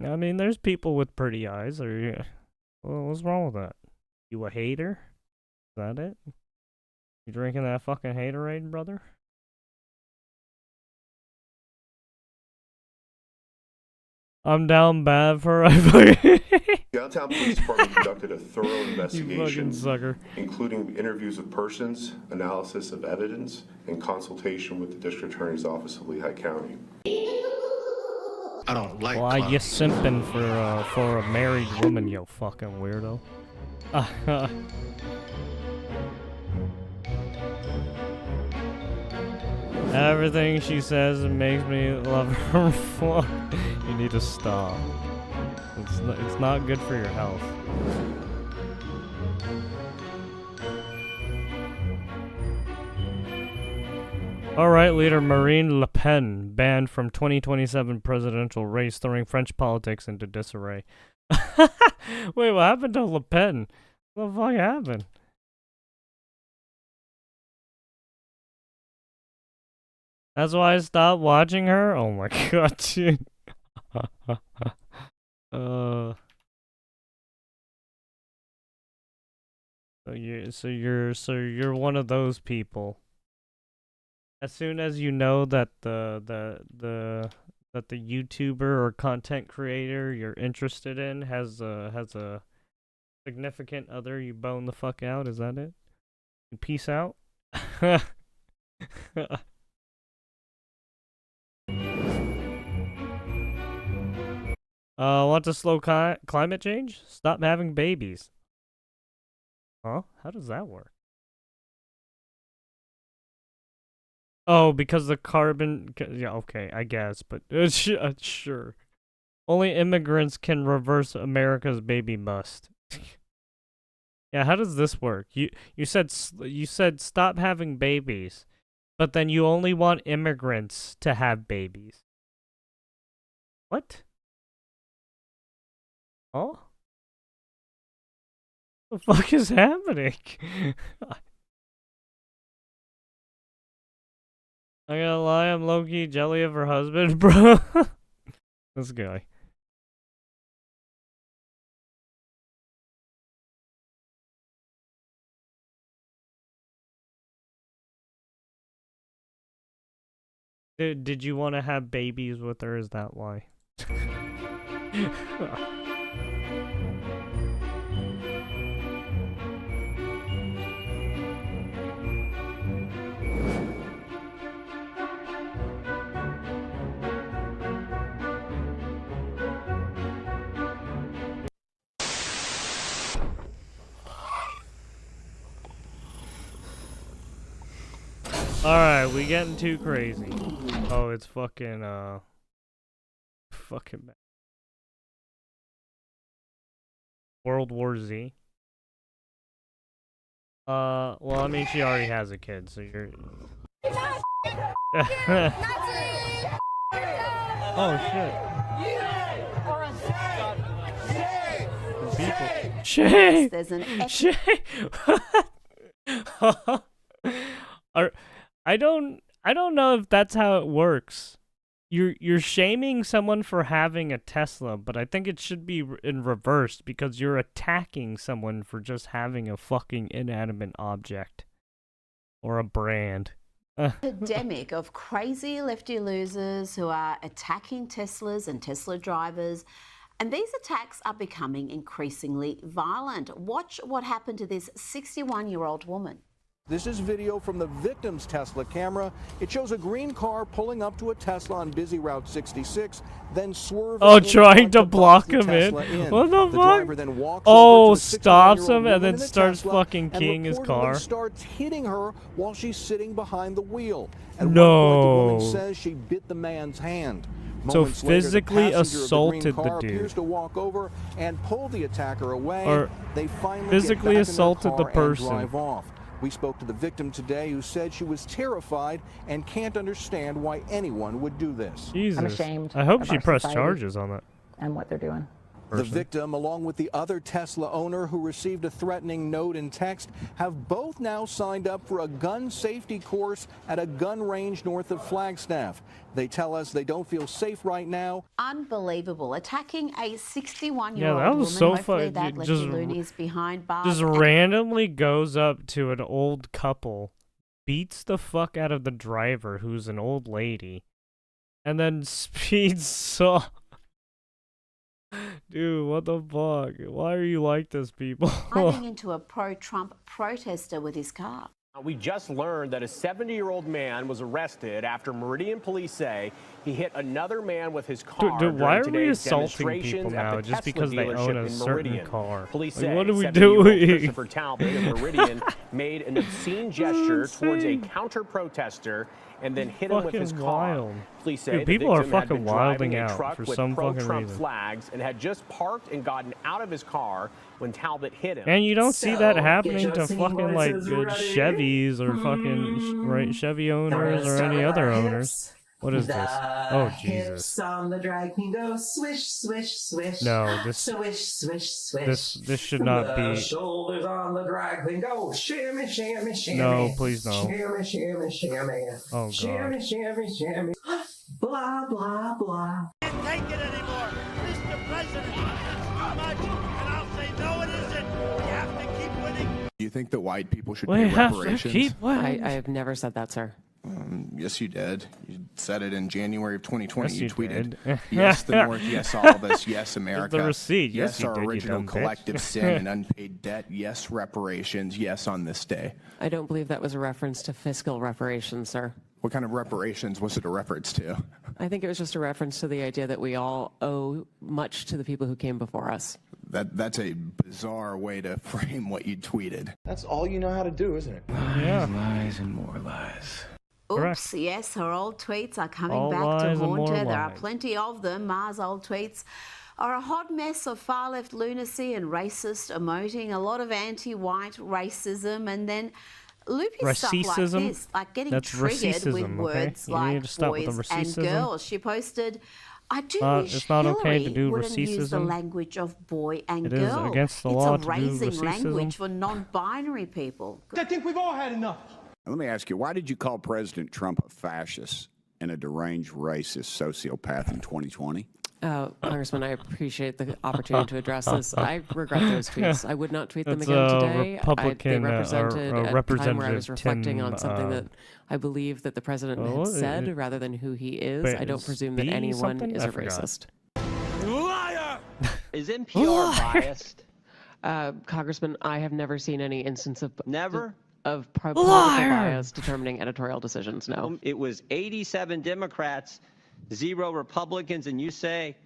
I mean, there's people with pretty eyes. Or yeah. Well, what's wrong with that? You a hater? Is that it? You drinking that fucking haterade, brother? I'm down bad for Downtown Police Department conducted a thorough you investigation, fucking sucker. including interviews with persons, analysis of evidence, and consultation with the District Attorney's Office of Lehigh County. I don't like Why you clowns. simping for a married woman, you fucking weirdo? Everything she says makes me love her more. You need to stop. It's not good for your health. Alright, leader Marine Le Pen banned from 2027 presidential race, throwing French politics into disarray. Wait, what happened to Le Pen? What the fuck happened? That's why I stopped watching her? Oh my god, dude. So you're one of those people. As soon as you know that the YouTuber or content creator you're interested in has a significant other, you bone the fuck out, is that it? You peace out? Want to slow climate change? Stop having babies. Huh? How does that work? Oh, because the carbon... Yeah, okay, I guess, but... sure. Only immigrants can reverse America's baby bust. Yeah, how does this work? You said stop having babies, but then you only want immigrants to have babies. What? Oh? What the fuck is happening? I gotta lie, I'm low-key jelly of her husband, bro. This guy. Did you want to have babies with her? Is that why? Alright, we getting too crazy. Oh, it's fucking, fucking World War Z. Well, I mean, she already has a kid, so you're... Oh, shit. People. Shay! Shay! I don't know if that's how it works. You're shaming someone for having a Tesla, but I think it should be in reverse because you're attacking someone for just having a fucking inanimate object or a brand. Epidemic of crazy lefty losers who are attacking Teslas and Tesla drivers. And these attacks are becoming increasingly violent. Watch what happened to this 61-year-old woman. This is video from the victim's Tesla camera. It shows a green car pulling up to a Tesla on busy Route 66, then swerving. Oh, trying to block him in. What the fuck? Then walks oh, stops him and then starts fucking keying his car. Starts hitting her while she's sitting behind the wheel. At no. one point, the woman says she bit the man's hand. So physically assaulted the dude. Appears to walk over and pull the attacker away. Or they finally physically get back assaulted in their car the and person. drive off. We spoke to the victim today who said she was terrified and can't understand why anyone would do this. Jesus. I'm ashamed. I hope of she our pressed society charges on that. and what they're doing. The victim, along with the other Tesla owner who received a threatening note and text, have both now signed up for a gun safety course at a gun range north of Flagstaff. They tell us they don't feel safe right now. Unbelievable. Attacking a 61-year-old Yeah, that woman. was so Hopefully fun. that Lefty Looney is behind bars. Just randomly goes up to an old couple, beats the fuck out of the driver, who's an old lady, and then speeds off. Dude, what the fuck? Why are you like this, people? Driving into a pro-Trump protester with his car. We just learned that a 70-year-old man was arrested after Meridian police say he hit another man with his car. Dude, why are during we today's assaulting people demonstrations at now the just Tesla because they own dealership a in certain Meridian. car? Police Like, say what are we 70-year-old doing? Christopher Talbot of Meridian made an obscene gesture towards a counter-protester and then hit him with his Fucking car. wild. Police say Dude, the people are victim had fucking been driving wilding a out truck for with some fucking pro-Trump reason. flags and had just parked and gotten out of his car when Talbot hit him. And you don't see that happening to fucking like good Chevys or fucking Chevy owners or any other owners. What is this? Oh Jesus! On the drag queen go swish swish swish. No, this Swish swish swish. this should not the be. shoulders on the drag queen go shimmy shimmy shimmy. No, please no. Shimmy shimmy shimmy. Oh Shimmy God! shimmy shimmy. Blah blah blah. Can't take it anymore. Mr. President, it's too much, and I'll say no, it isn't. We have to keep winning. Do you think that white people should We pay have to reparations? keep I winning. have never said that, sir. Yes, you did. You said it in January of 2020. Yes, you you tweeted, did. yes, the North, yes, all of us, yes, America. the receipt. Yes, Yes, you our did, you original dumb bitch. collective sin and unpaid debt. Yes, reparations. Yes, on this day. I don't believe that was a reference to fiscal reparations, sir. What kind of reparations was it a reference to? I think it was just a reference to the idea that we all owe much to the people who came before us. That's a bizarre way to frame what you tweeted. That's all you know how to do, isn't it? Yeah. Lies and more lies. Oops, Correct. yes, her old tweets are coming All back to lies and haunt more her. There are lies. plenty of them. Mars' old tweets are a hot mess of far-left lunacy and racist emoting, a lot of anti-white racism, and then loopy stuff like Racism? this, like getting That's triggered with racism, okay? words You like need to stop with the boys and racism. girls. She posted, I do wish it's not okay to Hillary do wouldn't use the racism. language of boy and It is girl. against the it's law a to do raising racism. language for non-binary people. I think we've all had enough. Let me ask you, why did you call President Trump a fascist and a deranged racist sociopath in 2020? Congressman, I appreciate the opportunity to address this. I regret those tweets. I would not tweet them That's, again today. They Republican, represented a time where I was Representative reflecting on Tim, something that I believe that the president well, had said rather than who he is. wait, I don't is presume that B anyone something? is I a forgot. racist. Liar! Is NPR biased? Congressman, I have never seen any instance of Never? of political bias determining editorial decisions. No. It was 87 Democrats, 0 Republicans, and you say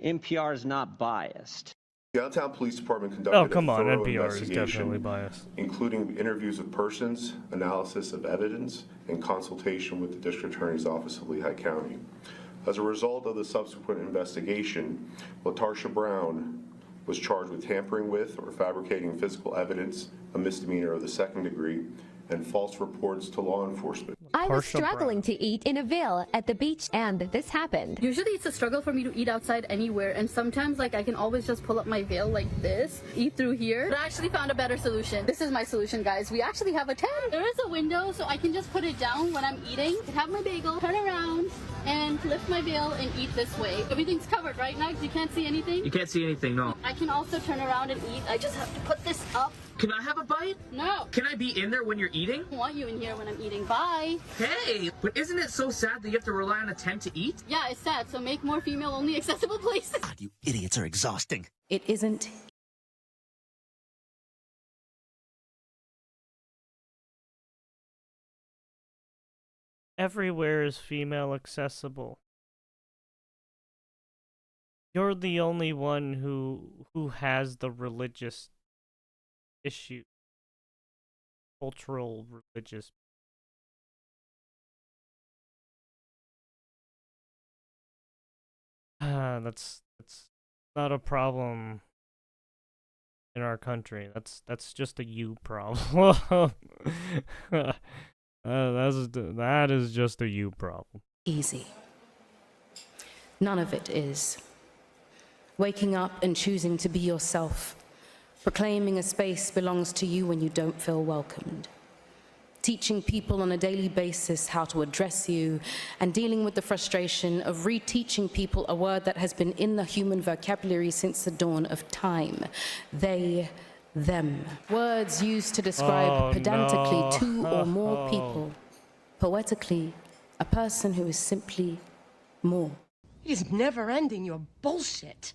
NPR is not biased. Downtown Police Department conducted Oh, come a on. thorough NPR is investigation, definitely biased. including interviews with persons, analysis of evidence, and consultation with the District Attorney's Office of Lehigh County. As a result of the subsequent investigation, LaTarsha Brown was charged with tampering with or fabricating physical evidence, a misdemeanor of the second degree, and false reports to law enforcement. I was Partial struggling brown. to eat in a Ville at the beach, and this happened. Usually it's a struggle for me to eat outside anywhere, and sometimes like I can always just pull up my veil like this, eat through here. But I actually found a better solution. This is my solution, guys. We actually have a tent. There is a window, so I can just put it down when I'm eating, have my bagel, turn around, and lift my veil and eat this way. Everything's covered, right, Nags? You can't see anything? You can't see anything, no. I can also turn around and eat. I just have to put this up. Can I have a bite? No. Can I be in there when you're eating? I don't want you in here when I'm eating. Bye. Hey, but isn't it so sad that you have to rely on a tent to eat? Yeah, it's sad, so make more female-only accessible places. God, you idiots are exhausting. It isn't. Everywhere is female accessible. You're the only one who has the religious issue. Cultural religious. That's not a problem in our country. That's just a you problem. That is just a you problem. Easy. None of it is. Waking up and choosing to be yourself. Proclaiming a space belongs to you when you don't feel welcomed. Teaching people on a daily basis how to address you, and dealing with the frustration of reteaching people a word that has been in the human vocabulary since the dawn of time. They, them. Words used to describe pedantically two or more people. Poetically, a person who is simply more. It is never ending, your bullshit.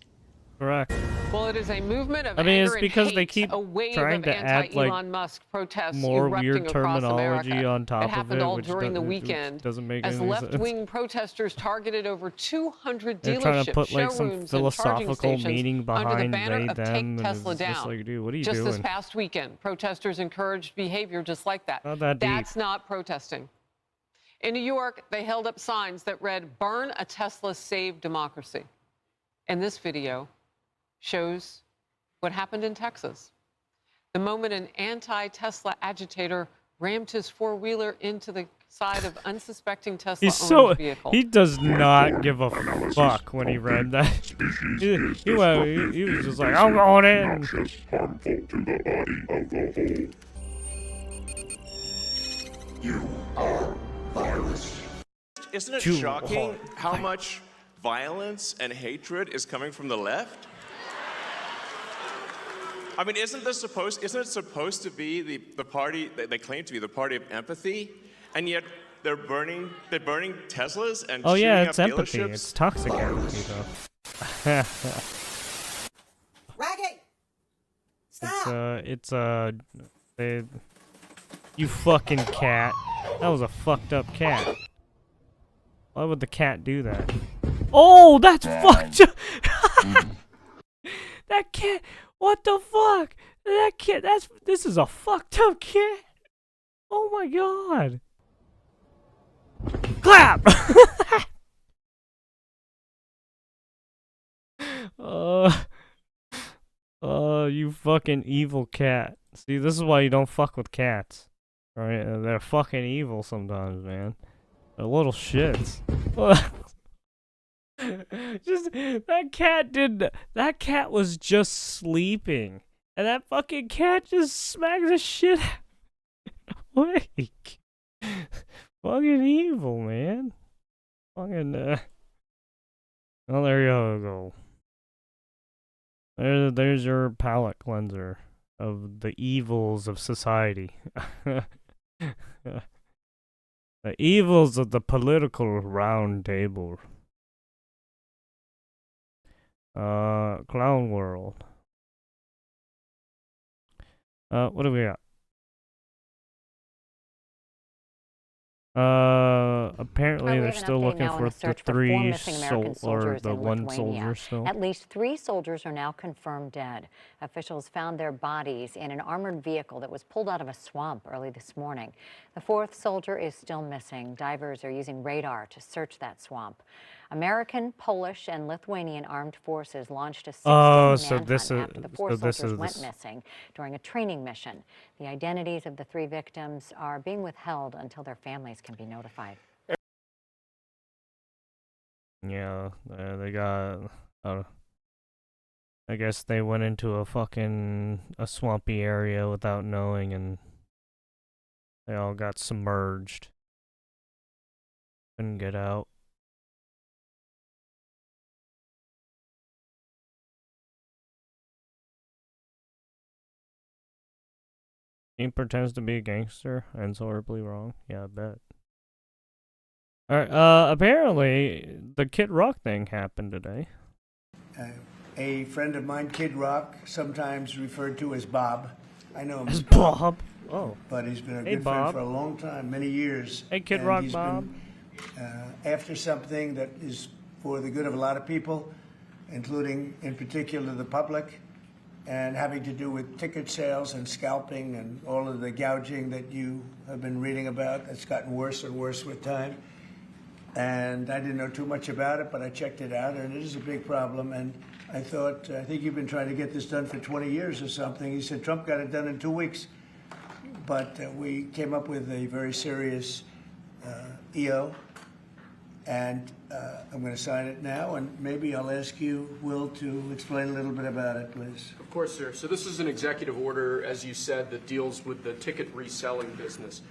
Correct. Well, it is a movement of I mean, it's anger because and they hate, keep a wave trying of to add like anti-Elon Musk protests more erupting weird across terminology America. on top It of happened it, all which during the weekend doesn't make as any sense. left-wing protesters targeted over 200 They're trying to dealerships, put like some showrooms, and charging philosophical stations meaning under the behind banner they of them, Take and Tesla it's just Down. like, dude, what are you Just doing? this past weekend, protesters encouraged behavior just like that. Not that deep. That's not protesting. In New York, they held up signs that read, "Burn a Tesla, save democracy." And this video shows what happened in Texas. The moment an anti-Tesla agitator rammed his four-wheeler into the side of unsuspecting Tesla owner's vehicle. He does not give a fuck when he read that. He was just like, I'm going in. You are virus. Isn't it shocking how much violence and hatred is coming from the left? I mean, isn't it supposed to be the party that they claim to be the party of empathy, and yet they're burning Teslas and shooting yeah, up it's empathy. dealerships? It's toxic empathy, though. Raggy! Stop! You fucking cat. That was a fucked up cat. Why would the cat do that? Oh, that's fucked up. That cat. What the fuck? That kid, this is a fucked up kid. Oh my god. Clap! You fucking evil cat. See, this is why you don't fuck with cats. Right? They're fucking evil sometimes, man. They're little shits. Just that cat was just sleeping, and that fucking cat just smacked the shit awake. Fucking evil, man. Fucking oh, there you go. There's your palate cleanser of the evils of society. The evils of the political round table. Clown World. What do we got? Apparently they're still looking for the one soldier still. At least 3 soldiers are now confirmed dead. Officials found their bodies in an armored vehicle that was pulled out of a swamp early this morning. The 4th soldier is still missing. Divers are using radar to search that swamp. American, Polish, and Lithuanian armed forces launched a 6-day manhunt after the 4 soldiers went missing during a training mission. The identities of the 3 victims are being withheld until their families can be notified. Yeah, they got. I guess they went into a swampy area without knowing, and they all got submerged. Couldn't get out. He pretends to be a gangster and so horribly wrong. Yeah, I bet. Alright, apparently the Kid Rock thing happened today. A friend of mine, Kid Rock, sometimes referred to as Bob. I know him as Bob. Oh. But he's been a Hey, good Bob. friend for a long time, many years. Hey, Kid And Rock he's Bob. been, after something that is for the good of a lot of people, including, in particular, the public, and having to do with ticket sales and scalping and all of the gouging that you have been reading about. That's gotten worse and worse with time. And I didn't know too much about it, but I checked it out, and it is a big problem. And I thought, I think you've been trying to get this done for 20 years or something. He said Trump got it done in 2 weeks. But we came up with a very serious EO And I'm going to sign it now, and maybe I'll ask you, Will, to explain a little bit about it, please. Of course, sir. So this is an executive order, as you said, that deals with the ticket reselling business.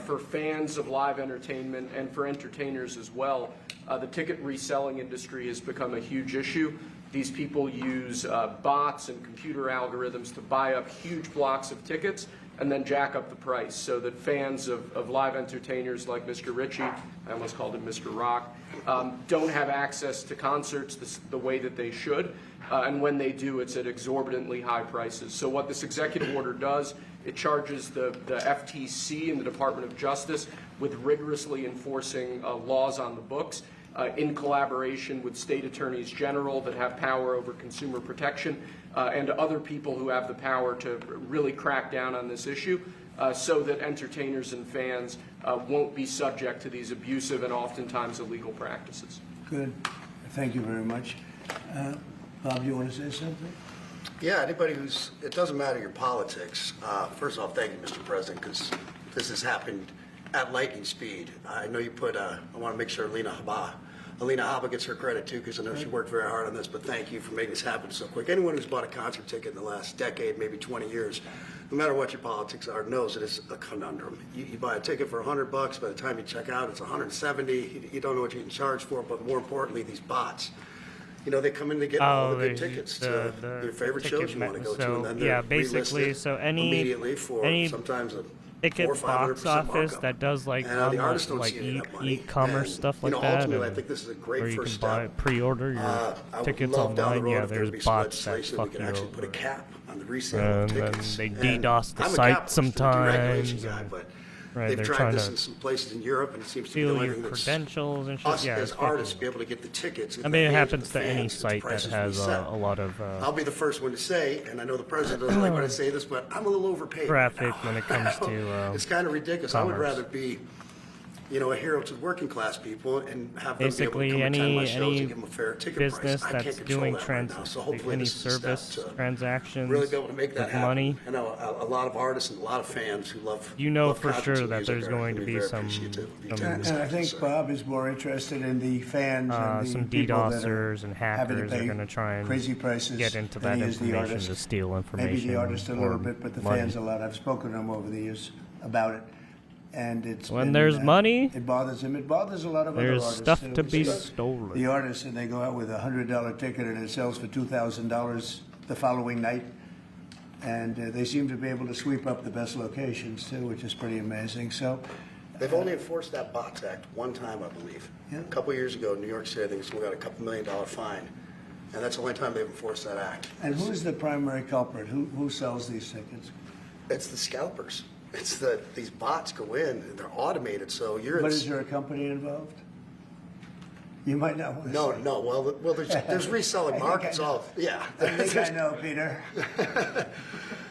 For fans of live entertainment and for entertainers as well, the ticket reselling industry has become a huge issue. These people use bots and computer algorithms to buy up huge blocks of tickets and then jack up the price so that fans of live entertainers like Mr. Ritchie, I almost called him Mr. Rock, don't have access to concerts the way that they should. And when they do, it's at exorbitantly high prices. So what this executive order does, it charges the FTC and the Department of Justice with rigorously enforcing laws on the books in collaboration with state attorneys general that have power over consumer protection and other people who have the power to really crack down on this issue so that entertainers and fans won't be subject to these abusive and oftentimes illegal practices. Good. Thank you very much. Bob, you want to say something? Yeah, anybody who's, it doesn't matter your politics. First off, thank you, Mr. President, because this has happened at lightning speed. I know you put, I want to make sure Alina Habba gets her credit too, because I know she worked very hard on this, but thank you for making this happen so quick. Anyone who's bought a concert ticket in the last decade, maybe 20 years, no matter what your politics are, knows that it's a conundrum. You buy a ticket for $100, by the time you check out, it's $170. You don't know what you can charge for, but more importantly, these bots. You know, they come in to get all the good tickets to your favorite shows you want to go to, and then they're basically, so immediately for sometimes a ticket box office that does like e-commerce stuff like that, ultimately, I think this is a great or you first can buy step. pre-order your tickets online. Yeah, there's bots that fuck you over. Put a cap on the resale and of then tickets. they DDoS the I'm a site capitalist, sometimes. but Right, they've they're tried trying this to in some places in Europe, and it seems to be the steal only your thing that's credentials and shit. us Yeah, as it's artists fucking- be able to get the tickets. I mean, it happens to any site that has a lot of I'll be the first one to say, and I know the president doesn't like when I say this, but I'm a little overpaid. traffic right when it comes to it's kind of ridiculous. I would commerce. rather be, you know, a hero to working class people and have them Basically, be able to come attend my shows any and give them a fair ticket business price. I can't that's control doing that right now, so hopefully any this is a step service to transactions really be able to make that with happen. money. I know a lot of artists and a lot of fans who love. You know love for concerts sure and that music there's are going to gonna be very some appreciative. And I think Bob is more interested in the fans and the some people that DDoSers are and having to hackers are pay going to try and crazy prices get into than that he is the information artist. to steal information. Maybe the artist a little or bit, but the money. fans a lot. I've spoken to him over the years about it. And it's When been, there's money, it bothers him. It bothers a lot of other there's artists. stuff too. to be So stolen. The artists, and they go out with a $100 ticket and it sells for $2,000 the following night. And they seem to be able to sweep up the best locations too, which is pretty amazing. So They've only enforced that Bots Act one time, I believe. Yeah. A couple of years ago in New York City, I think someone got a couple $1 million fine. And that's the only time they've enforced that act. And who's the primary culprit? Who sells these tickets? It's the scalpers. It's these bots go in and they're automated, so you're. But is there a company involved? You might not want to say. No. Well, there's reselling markets all. Yeah. I think I know, Peter.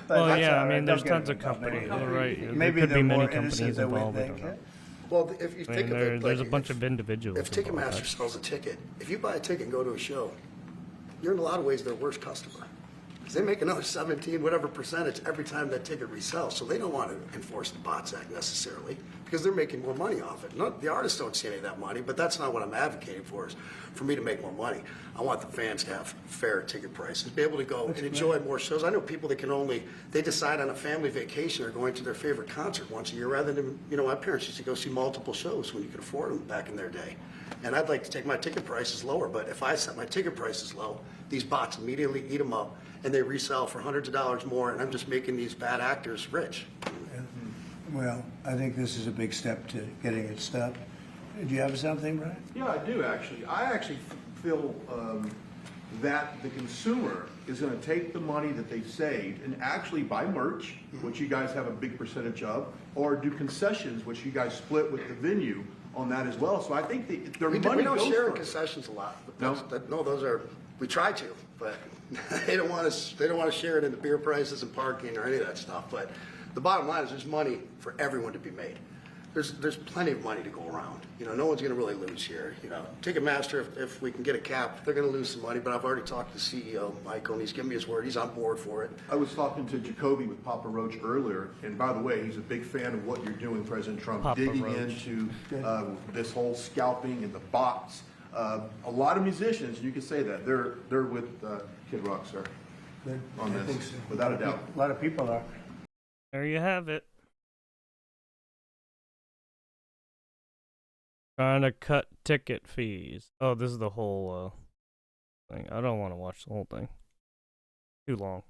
Well, yeah, I mean, there's tons of companies. Right. Maybe there could be they're many more companies innocent than we involved. I think. don't know. Well, if you I mean, think of it, there's like a bunch of individuals. if Ticketmaster sells a ticket, if you buy a ticket and go to a show, you're in a lot of ways their worst customer. Because they make another 17, whatever percentage every time that ticket resells. So they don't want to enforce the Bots Act necessarily because they're making more money off it. The artists don't see any of that money, but that's not what I'm advocating for, is for me to make more money. I want the fans to have fair ticket prices, be able to go and enjoy more shows. I know people that they decide on a family vacation or going to their favorite concert once a year rather than, my parents used to go see multiple shows when you could afford them back in their day. And I'd like to take my ticket prices lower, but if I set my ticket prices low, these bots immediately eat them up and they resell for hundreds of dollars more, and I'm just making these bad actors rich. Well, I think this is a big step to getting it stopped. Do you have something, Brian? Yeah, I do actually. I actually feel that the consumer is going to take the money that they've saved and actually buy merch, which you guys have a big percentage of, or do concessions, which you guys split with the venue on that as well. So I think their money We don't goes share in for it. concessions a lot. But those are, we try to, but they don't want to share it in the beer prices and parking or any of that stuff. But the bottom line is there's money for everyone to be made. there's plenty of money to go around. You know, no one's going to really lose here. You know, Ticketmaster, if we can get a cap, they're going to lose some money. But I've already talked to CEO Michael, and he's given me his word. He's on board for it. I was talking to Jacoby with Papa Roach earlier, and by the way, he's a big fan of what you're doing, President Trump, Papa digging Roach. into this whole scalping and the bots. A lot of musicians, you can say that they're with Kid Rock, sir, on I this, think so. without a doubt. A lot of people are. There you have it. Trying to cut ticket fees. Oh, this is the whole thing. I don't want to watch the whole thing. Too long.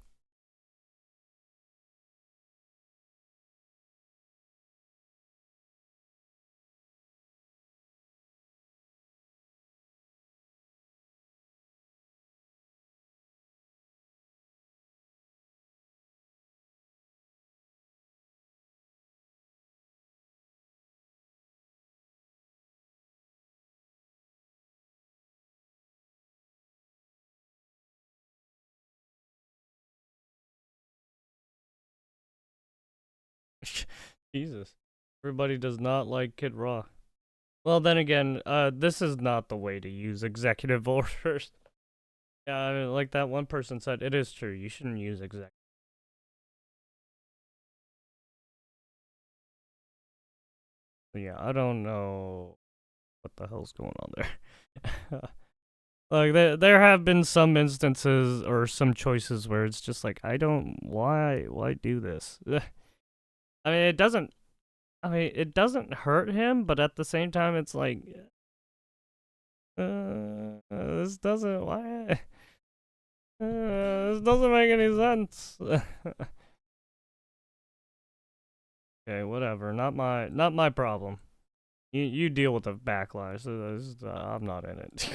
Jesus. Everybody does not like Kid Rock. Well, then again, this is not the way to use executive orders. Yeah, I mean, like that one person said, it is true. You shouldn't use executive. Yeah, I don't know what the hell's going on there. Like, there have been some instances or some choices where it's just like, why do this? I mean, it doesn't hurt him, but at the same time, it's like, this doesn't make any sense. Okay, whatever. Not my problem. You deal with the backlash. I'm not in it.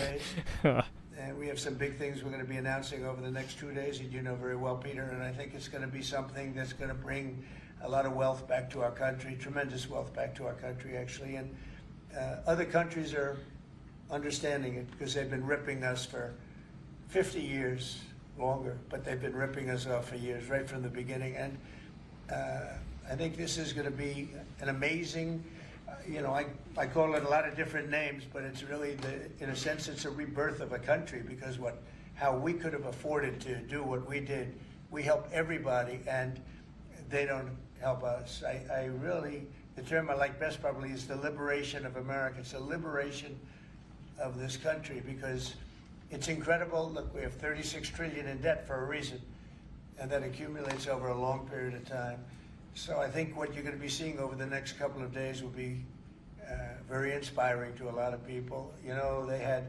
And we have some big things we're going to be announcing over the next 2 days, and you know very well, Peter, and I think it's going to be something that's going to bring a lot of wealth back to our country, tremendous wealth back to our country, actually. And other countries are understanding it because they've been ripping us for 50 years, longer, but they've been ripping us off for years, right from the beginning. And I think this is going to be an amazing, I call it a lot of different names, but it's really, in a sense, it's a rebirth of a country because how we could have afforded to do what we did. We help everybody, and they don't help us. I really, the term I like best probably is the liberation of America. It's the liberation of this country because it's incredible. Look, we have 36 trillion in debt for a reason, and that accumulates over a long period of time. So I think what you're going to be seeing over the next couple of days will be very inspiring to a lot of people. You know, they had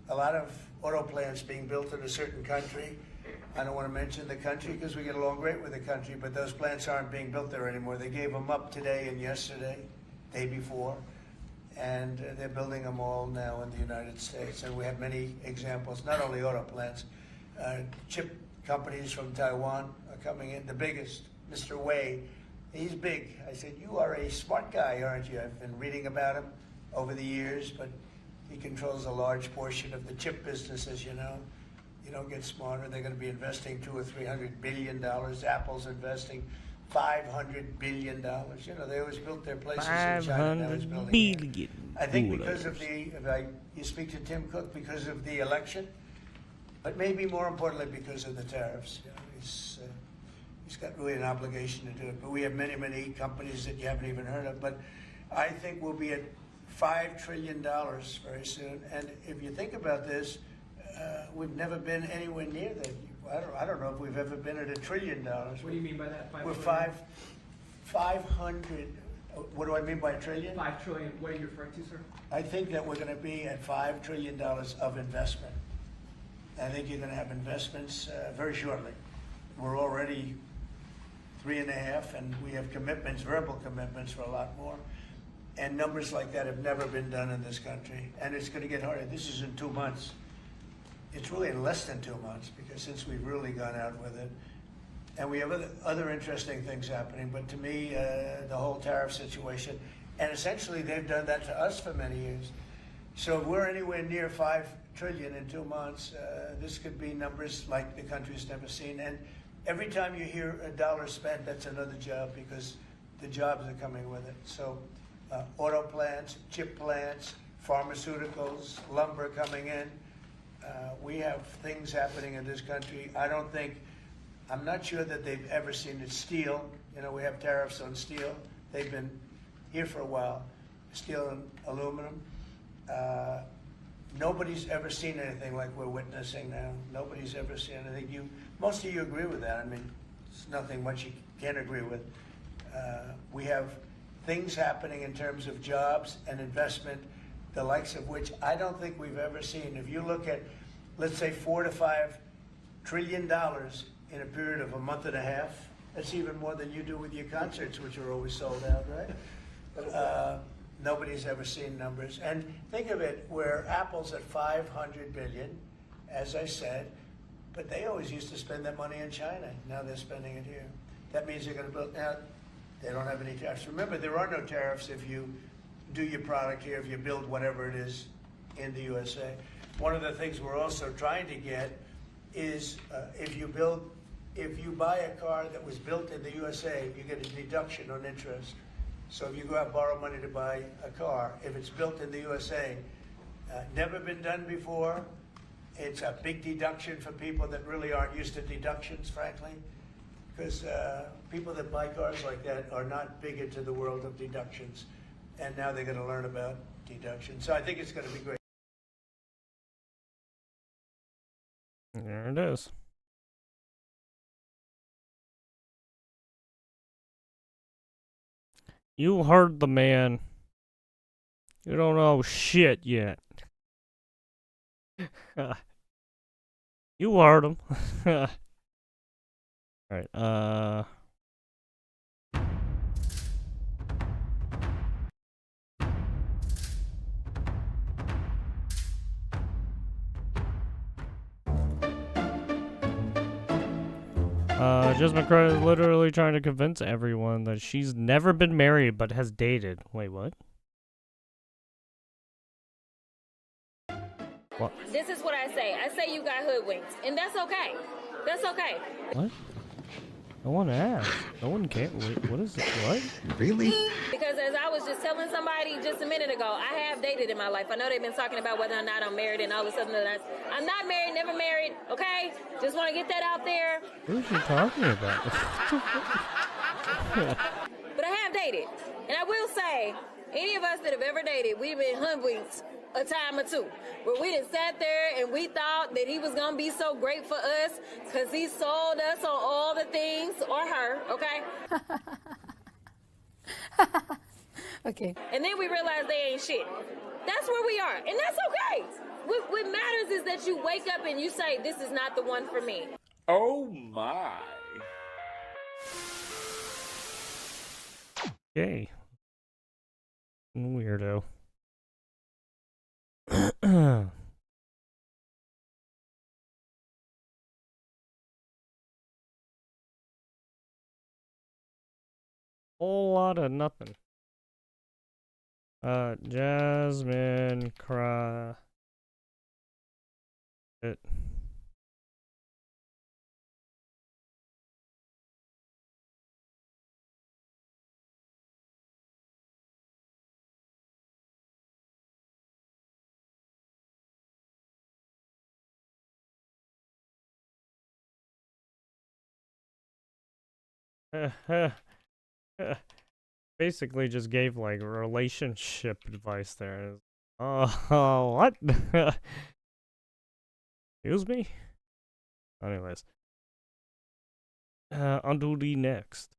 a lot of auto plants being built in a certain country. I don't want to mention the country because we get along great with the country, but those plants aren't being built there anymore. They gave them up today and yesterday, day before, and they're building them all now in the United States. And we have many examples, not only auto plants, chip companies from Taiwan are coming in. The biggest, Mr. Wei, he's big. I said, you are a smart guy, aren't you? I've been reading about him over the years, but he controls a large portion of the chip business, as you know. You don't get smarter. They're going to be investing $200 or $300 billion. Apple's investing $500 billion. You know, they always built their places in China. Now it's building here. I think because of you speak to Tim Cook, because of the election, but maybe more importantly because of the tariffs. You know, he's got really an obligation to do it. But we have many, many companies that you haven't even heard of. But I think we'll be at $5 trillion very soon. And if you think about this, we've never been anywhere near that. I don't know if we've ever been at $1 trillion. What do you mean by that? We're 500. What do I mean by a trillion? 5 trillion. What are you referring to, sir? I think that we're going to be at $5 trillion of investment. I think you're going to have investments very shortly. We're already 3.5, and we have commitments, verbal commitments for a lot more. And numbers like that have never been done in this country. And it's going to get harder. This is in 2 months. It's really in less than 2 months because since we've really gone out with it. And we have other interesting things happening. But to me, the whole tariff situation, and essentially they've done that to us for many years. So if we're anywhere near $5 trillion in 2 months, this could be numbers like the country's never seen. And every time you hear a dollar spent, that's another job because the jobs are coming with it. So auto plants, chip plants, pharmaceuticals, lumber coming in. We have things happening in this country. I'm not sure that they've ever seen it. Steel, you know, we have tariffs on steel. They've been here for a while. Steel and aluminum. Nobody's ever seen anything like we're witnessing now. Nobody's ever seen anything. Most of you agree with that. I mean, it's nothing much you can't agree with. We have things happening in terms of jobs and investment, the likes of which I don't think we've ever seen. If you look at, let's say, $4 to $5 trillion in a period of a month and a half, that's even more than you do with your concerts, which are always sold out, right? Nobody's ever seen numbers. And think of it, where Apple's at $500 billion, as I said, but they always used to spend that money in China. Now they're spending it here. That means they're going to build. Now, they don't have any tariffs. Remember, there are no tariffs if you do your product here, if you build whatever it is in the USA. One of the things we're also trying to get is if you buy a car that was built in the USA, you get a deduction on interest. So if you go out and borrow money to buy a car, if it's built in the USA, never been done before, it's a big deduction for people that really aren't used to deductions, frankly, because people that buy cars like that are not big into the world of deductions, and now they're going to learn about deductions. So I think it's going to be great. There it is. You heard the man. You don't know shit yet. You heard him. Alright, Jasmine Crow is literally trying to convince everyone that she's never been married but has dated. Wait, what? What? This is what I say. I say you got hoodwinked, and that's okay. That's okay. What? No one asked. No one cares. Wait, what is it? What? Really? Because as I was just telling somebody just a minute ago, I have dated in my life. I know they've been talking about whether or not I'm married and all of a sudden I'm not married, never married, okay? Just want to get that out there. What is she talking about? But I have dated. And I will say, any of us that have ever dated, we've been hoodwinked a time or two, where we done sat there and we thought that he was gonna be so great for us because he sold us on all the things, or her, okay? Okay. And then we realized they ain't shit. That's where we are, and that's okay. What matters is that you wake up and you say, this is not the one for me. Oh my. Okay. Weirdo. Whole lot of nothing. Jasmine cry. It. Basically just gave like relationship advice there. What? Excuse me? Anyways. On to the next.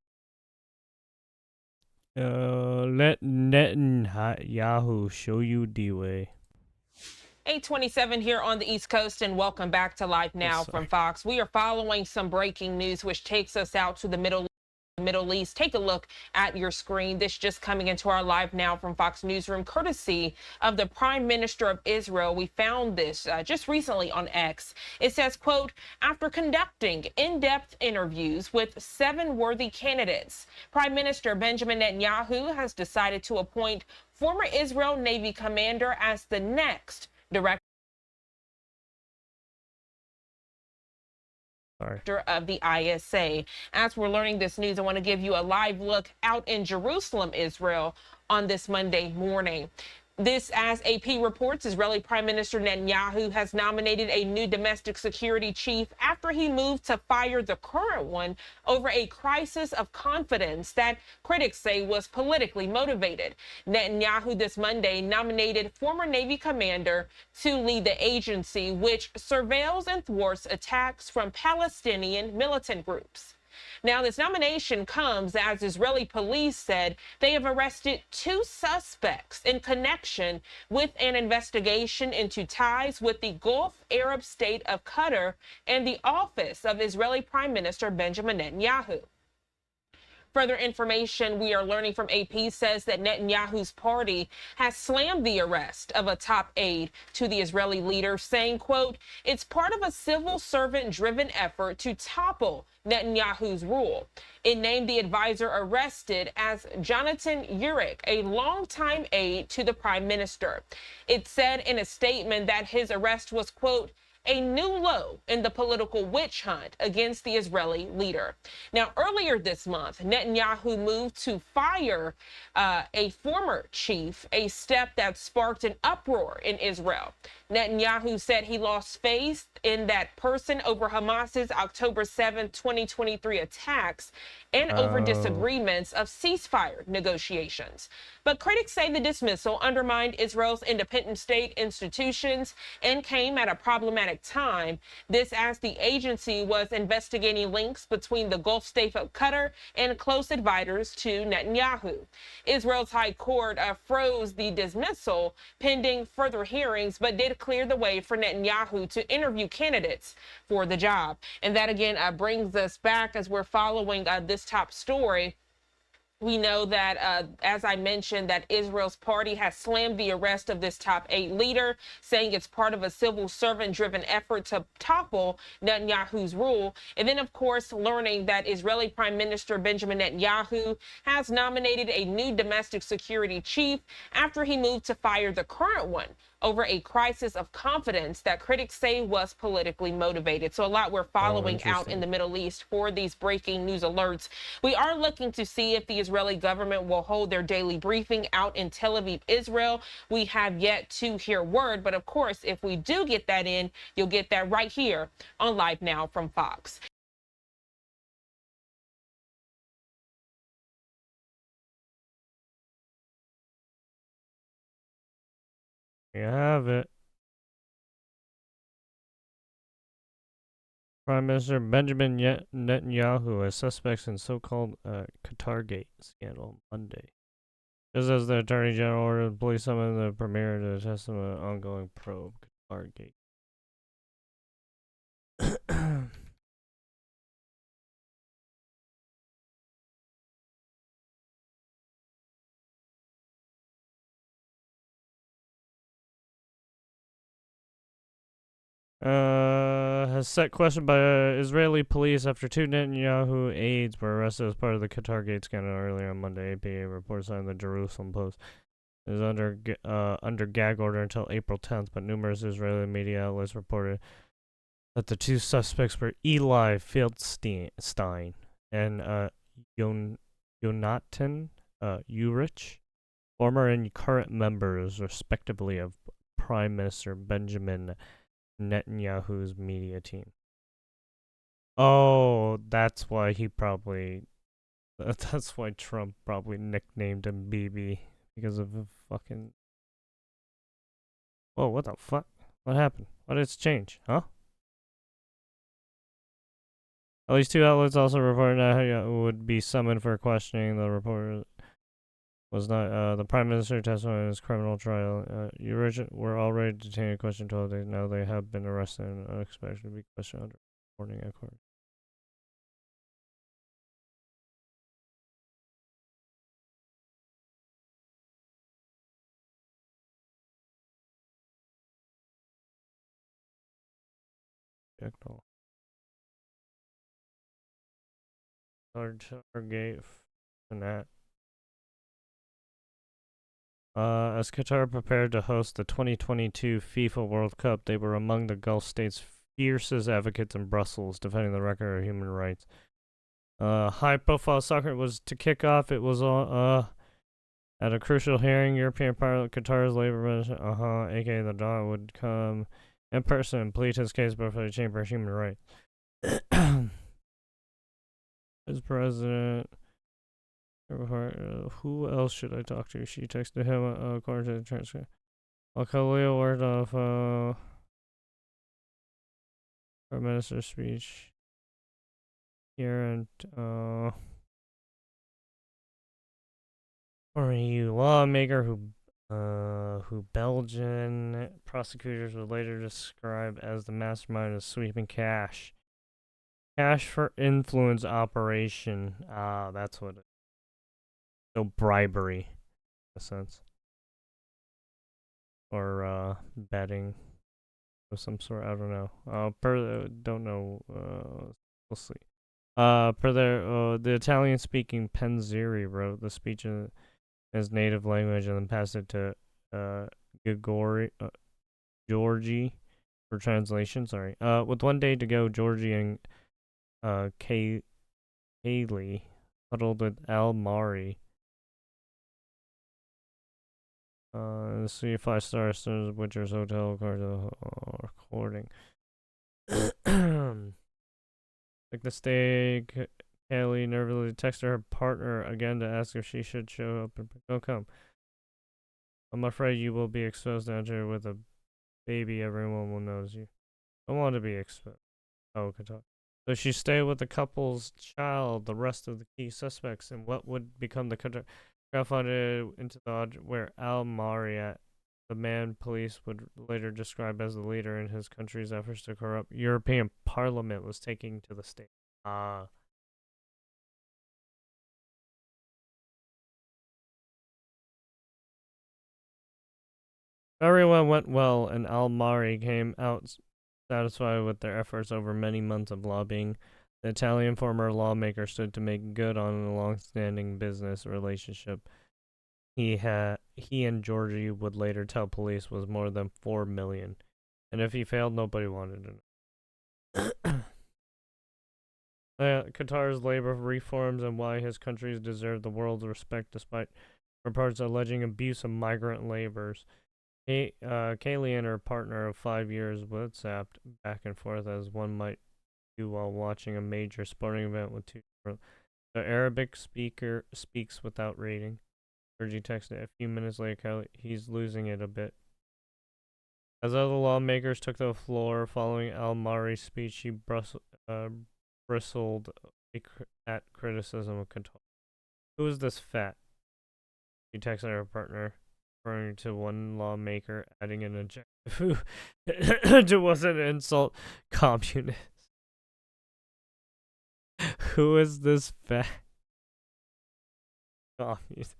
Let Netanyahu show you the way. 8:27 here on the East Coast, and welcome back to Live Now from Fox. We are following some breaking news, which takes us out to the Middle East. Take a look at your screen. This just coming into our Live Now from Fox newsroom, courtesy of the Prime Minister of Israel. We found this just recently on X. It says, quote, after conducting in-depth interviews with 7 worthy candidates, Prime Minister Benjamin Netanyahu has decided to appoint former Israel Navy commander as the next director of the ISA. As we're learning this news, I want to give you a live look out in Jerusalem, Israel, on this Monday morning. This, as AP reports, Israeli Prime Minister Netanyahu has nominated a new domestic security chief after he moved to fire the current one over a crisis of confidence that critics say was politically motivated. Netanyahu this Monday nominated former Navy commander to lead the agency, which surveils and thwarts attacks from Palestinian militant groups. Now, this nomination comes as Israeli police said they have arrested 2 suspects in connection with an investigation into ties with the Gulf Arab state of Qatar and the office of Israeli Prime Minister Benjamin Netanyahu. Further information we are learning from AP says that Netanyahu's party has slammed the arrest of a top aide to the Israeli leader, saying, quote, it's part of a civil servant-driven effort to topple Netanyahu's rule. It named the advisor arrested as Jonathan Urich, a longtime aide to the prime minister. It said in a statement that his arrest was, quote, a new low in the political witch hunt against the Israeli leader. Now, earlier this month, Netanyahu moved to fire a former chief, a step that sparked an uproar in Israel. Netanyahu said he lost faith in that person over Hamas's October 7, 2023 attacks and over disagreements of ceasefire negotiations. But critics say the dismissal undermined Israel's independent state institutions and came at a problematic time. This as the agency was investigating links between the Gulf state of Qatar and close advisors to Netanyahu. Israel's High Court froze the dismissal pending further hearings, but did clear the way for Netanyahu to interview candidates for the job. And that again brings us back as we're following this top story. We know that, as I mentioned, that Israel's party has slammed the arrest of this top 8 leader, saying it's part of a civil servant-driven effort to topple Netanyahu's rule. And then, of course, learning that Israeli Prime Minister Benjamin Netanyahu has nominated a new domestic security chief after he moved to fire the current one over a crisis of confidence that critics say was politically motivated. So a lot we're following out in the Middle East for these breaking news alerts. We are looking to see if the Israeli government will hold their daily briefing out in Tel Aviv, Israel. We have yet to hear word, but of course, if we do get that in, you'll get that right here on Live Now from Fox. You have it. Prime Minister Benjamin Netanyahu as suspects in so-called Qatargate scandal Monday. Just as the Attorney General ordered the police summon the premier to testify on an ongoing probe, Qatargate. Has set question by Israeli police after 2 Netanyahu aides were arrested as part of the Qatargate scandal earlier on Monday. APA reports on the Jerusalem Post. It is under gag order until April 10th, but numerous Israeli media outlets reported that the 2 suspects were Eli Feldstein and Jonathan Urich, former and current members, respectively, of Prime Minister Benjamin Netanyahu's media team. Oh, that's why that's why Trump probably nicknamed him BB, because of the fucking... Whoa, what the fuck? What happened? What did it change? Huh? At least 2 outlets also reported Netanyahu would be summoned for questioning. The reporter was not the Prime Minister testified in his criminal trial. Were already detained in question 12 days. Now they have been arrested and are expected to be questioned under warning at court. Target and that. As Qatar prepared to host the 2022 FIFA World Cup, they were among the Gulf states fiercest advocates in Brussels defending the record of human rights. High-profile soccer was to kick off. It was at a crucial hearing. European Parliament, Qatar's labor minister, aka the Dawn, would come in person and plead his case before the Chamber of Human Rights. His president. Who else should I talk to? She texted him according to the transcript. Khalil worked off her minister's speech here and or a lawmaker who Belgian prosecutors would later describe as the mastermind of sweeping cash for influence operation. That's what it is. So bribery, in a sense, or betting of some sort. I don't know. Don't know. We'll see. The Italian-speaking Penzeri wrote the speech in his native language and then passed it to Georgie for translation. Sorry. With 1 day to go, Georgie and Kaylee huddled with Al Mari. See 5-star stars, Witcher's Hotel, recording. Like the steak, Haley nervously texted her partner again to ask if she should show up and come. I'm afraid you will be exposed down here with a baby. Everyone will notice you. I want to be exposed. Oh, Qatar. So she stayed with the couple's child, the rest of the key suspects, and what would become the Qatar. Crowdfunded into the object where Al Mariat, the man police would later describe as the leader in his country's efforts to corrupt European Parliament, was taking to the stage. Everyone went well, and Al Mari came out satisfied with their efforts over many months of lobbying. The Italian former lawmaker stood to make good on a long-standing business relationship he and Georgie would later tell police was more than 4 million. And if he failed, nobody wanted to know. Qatar's labor reforms and why his countries deserve the world's respect despite reports alleging abuse of migrant laborers. Kaylee and her partner of 5 years WhatsApped back and forth as one might do while watching a major sporting event with two. The Arabic speaker speaks without reading. Georgie texted a few minutes later, he's losing it a bit. As other lawmakers took the floor following Al Mari's speech, she bristled at criticism of Qatar. Who is this fat? She texted her partner, referring to one lawmaker, adding an adjective it wasn't an insult. Communist. Who is this fat? Communist.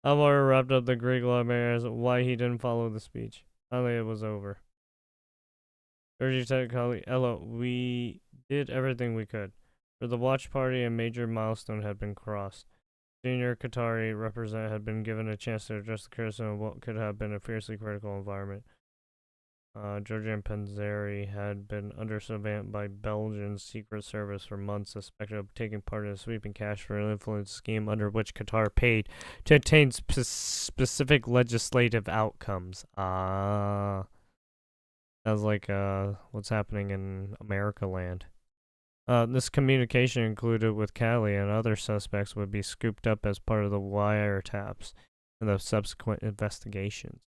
Amar wrapped up the Greek lawmaker as why he didn't follow the speech. Finally, it was over. Georgie said, Ella, we did everything we could. For the watch party, a major milestone had been crossed. Senior Qatari representative had been given a chance to address the criticism of what could have been a fiercely critical environment. Georgian Panzeri had been under surveillance by Belgian Secret Service for months, suspected of taking part in a sweeping cash for an influence scheme under which Qatar paid to attain specific legislative outcomes. Sounds like what's happening in America land. This communication included with Cali and other suspects would be scooped up as part of the wiretaps and the subsequent investigations.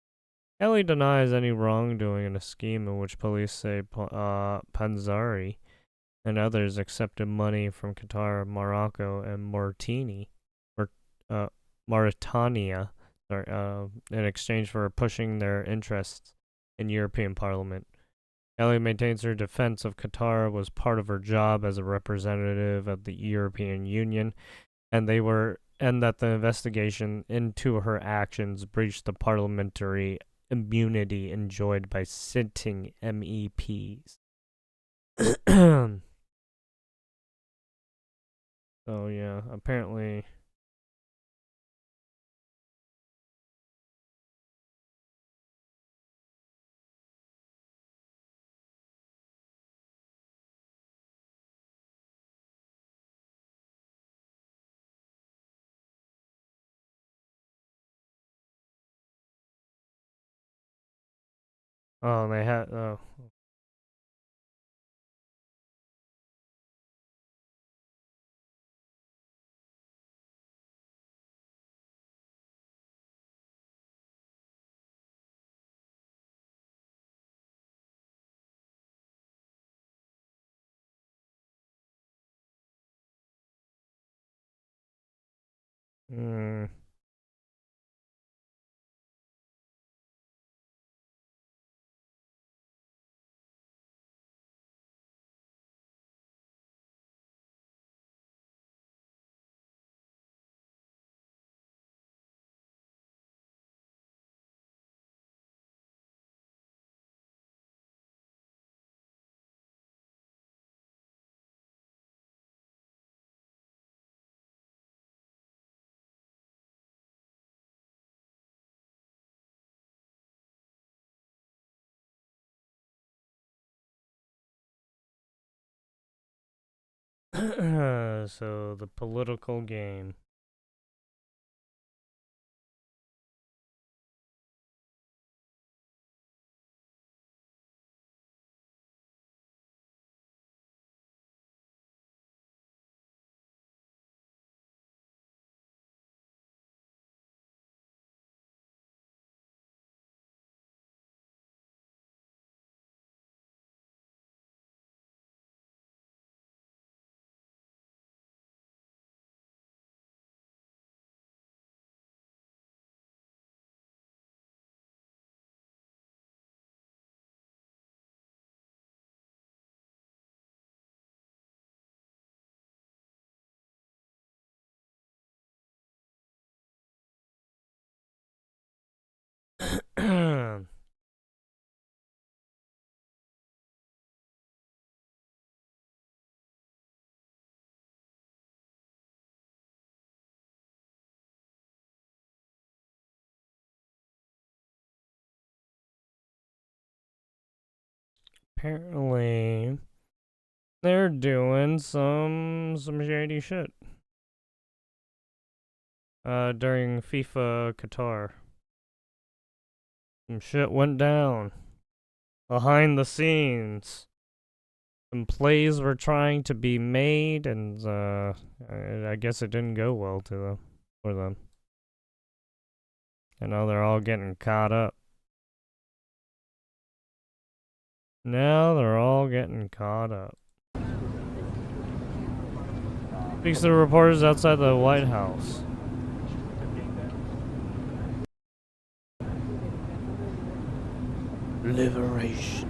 Kelly denies any wrongdoing in a scheme in which police say Panzari and others accepted money from Qatar, Morocco, and Mauritania in exchange for pushing their interests in European Parliament. Kelly maintains her defense of Qatar was part of her job as a representative of the European Union, and that the investigation into her actions breached the parliamentary immunity enjoyed by sitting MEPs. So yeah, apparently Oh, they had. Oh. Hmm. So the political game. Apparently, they're doing some shady shit. During FIFA Qatar. Some shit went down. Behind the scenes. Some plays were trying to be made, and I guess it didn't go well for them. And now they're all getting caught up. Now they're all getting caught up. Speaks to the reporters outside the White House. Liberation.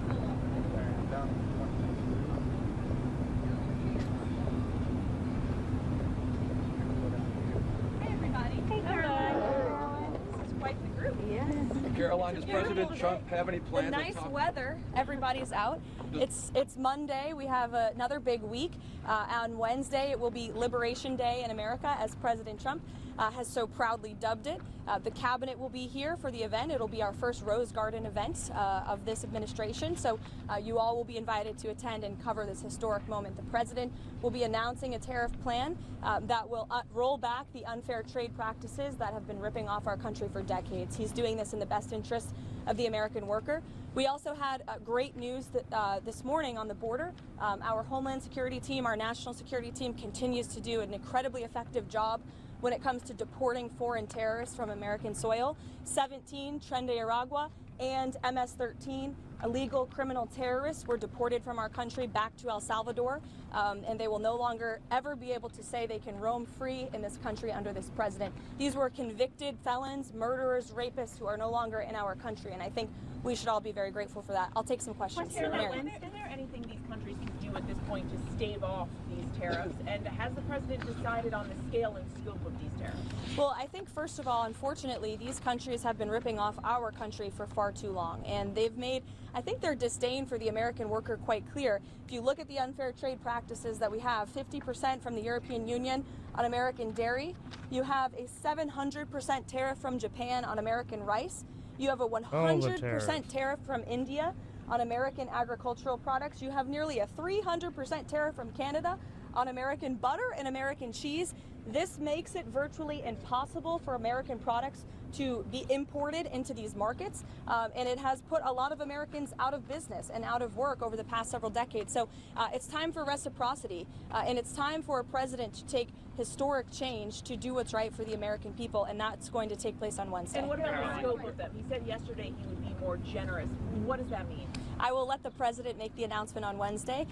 Caroline, does President Trump have any plans? The nice weather, everybody's out. It's Monday. We have another big week. On Wednesday, it will be Liberation Day in America, as President Trump has so proudly dubbed it. The cabinet will be here for the event. It'll be our first Rose Garden event of this administration. So you all will be invited to attend and cover this historic moment. The president will be announcing a tariff plan that will roll back the unfair trade practices that have been ripping off our country for decades. He's doing this in the best interest of the American worker. We also had great news that, this morning on the border. Our Homeland Security team, our national security team, continues to do an incredibly effective job when it comes to deporting foreign terrorists from American soil. 17 Tren de Aragua and MS-13 illegal criminal terrorists were deported from our country back to El Salvador, and they will no longer ever be able to say they can roam free in this country under this president. These were convicted felons, murderers, rapists who are no longer in our country, and I think we should all be very grateful for that. I'll take some questions. Is there anything these countries can do at this point to stave off these tariffs? And has the president decided on the scale and scope of these tariffs? Well, I think, first of all, unfortunately, these countries have been ripping off our country for far too long, and they've made, I think, their disdain for the American worker quite clear. If you look at the unfair trade practices that we have, 50% from the European Union on American dairy. You have a 700% tariff from Japan on American rice. You have a 100% tariff from India on American agricultural products. You have nearly a 300% tariff from Canada on American butter and American cheese. This makes it virtually impossible for American products to be imported into these markets, and it has put a lot of Americans out of business and out of work over the past several decades. So it's time for reciprocity, and it's time for a president to take historic change to do what's right for the American people, and that's going to take place on Wednesday. And what about the scope of them? He said yesterday he would be more generous. What does that mean? I will let the president make the announcement on Wednesday,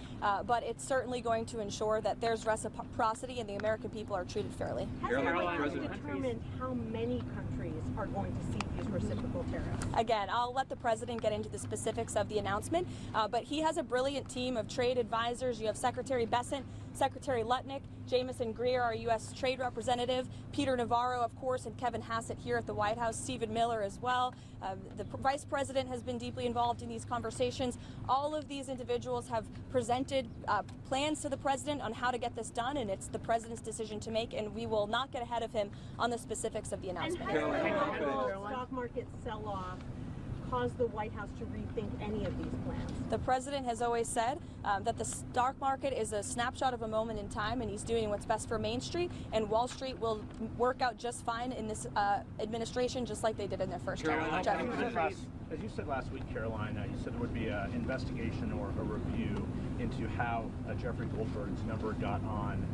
but it's certainly going to ensure that there's reciprocity and the American people are treated fairly. Has anyone determined how many countries are going to see these reciprocal tariffs? Again, I'll let the president get into the specifics of the announcement, but he has a brilliant team of trade advisors. You have Secretary Bessent, Secretary Lutnick, Jameson Greer, our U.S. Trade Representative, Peter Navarro, of course, and Kevin Hassett here at the White House, Stephen Miller as well. The Vice President has been deeply involved in these conversations. All of these individuals have presented plans to the president on how to get this done, and it's the president's decision to make, and we will not get ahead of him on the specifics of the announcement. And has the stock market sell-off caused the White House to rethink any of these plans? The president has always said that the stock market is a snapshot of a moment in time, and he's doing what's best for Main Street, and Wall Street will work out just fine in this administration, just like they did in their first term. As you said last week, Caroline, you said there would be an investigation or a review into how Jeffrey Goldberg's number got on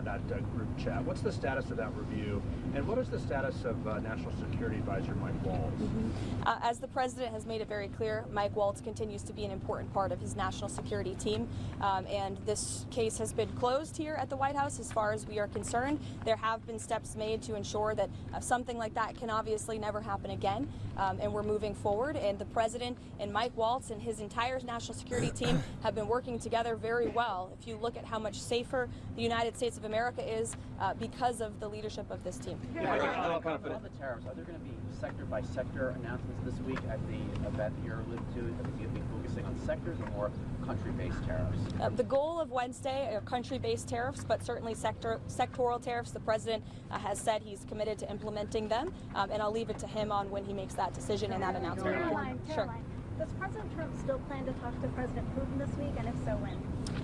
that group chat. What's the status of that review, and what is the status of National Security Advisor Mike Waltz? As the president has made it very clear, Mike Waltz continues to be an important part of his national security team, and this case has been closed here at the White House as far as we are concerned. There have been steps made to ensure that something like that can obviously never happen again, and we're moving forward, and the president and Mike Waltz and his entire national security team have been working together very well. If you look at how much safer the United States of America is because of the leadership of this team. On the tariffs, are there going to be sector-by-sector announcements this week at the event that you're alluding to? I think you'll be focusing on sectors or more country-based tariffs? The goal of Wednesday are country-based tariffs, but certainly sectoral tariffs. The president has said he's committed to implementing them, and I'll leave it to him on when he makes that decision and that announcement. Caroline, does President Trump still plan to talk to President Putin this week, and if so, when?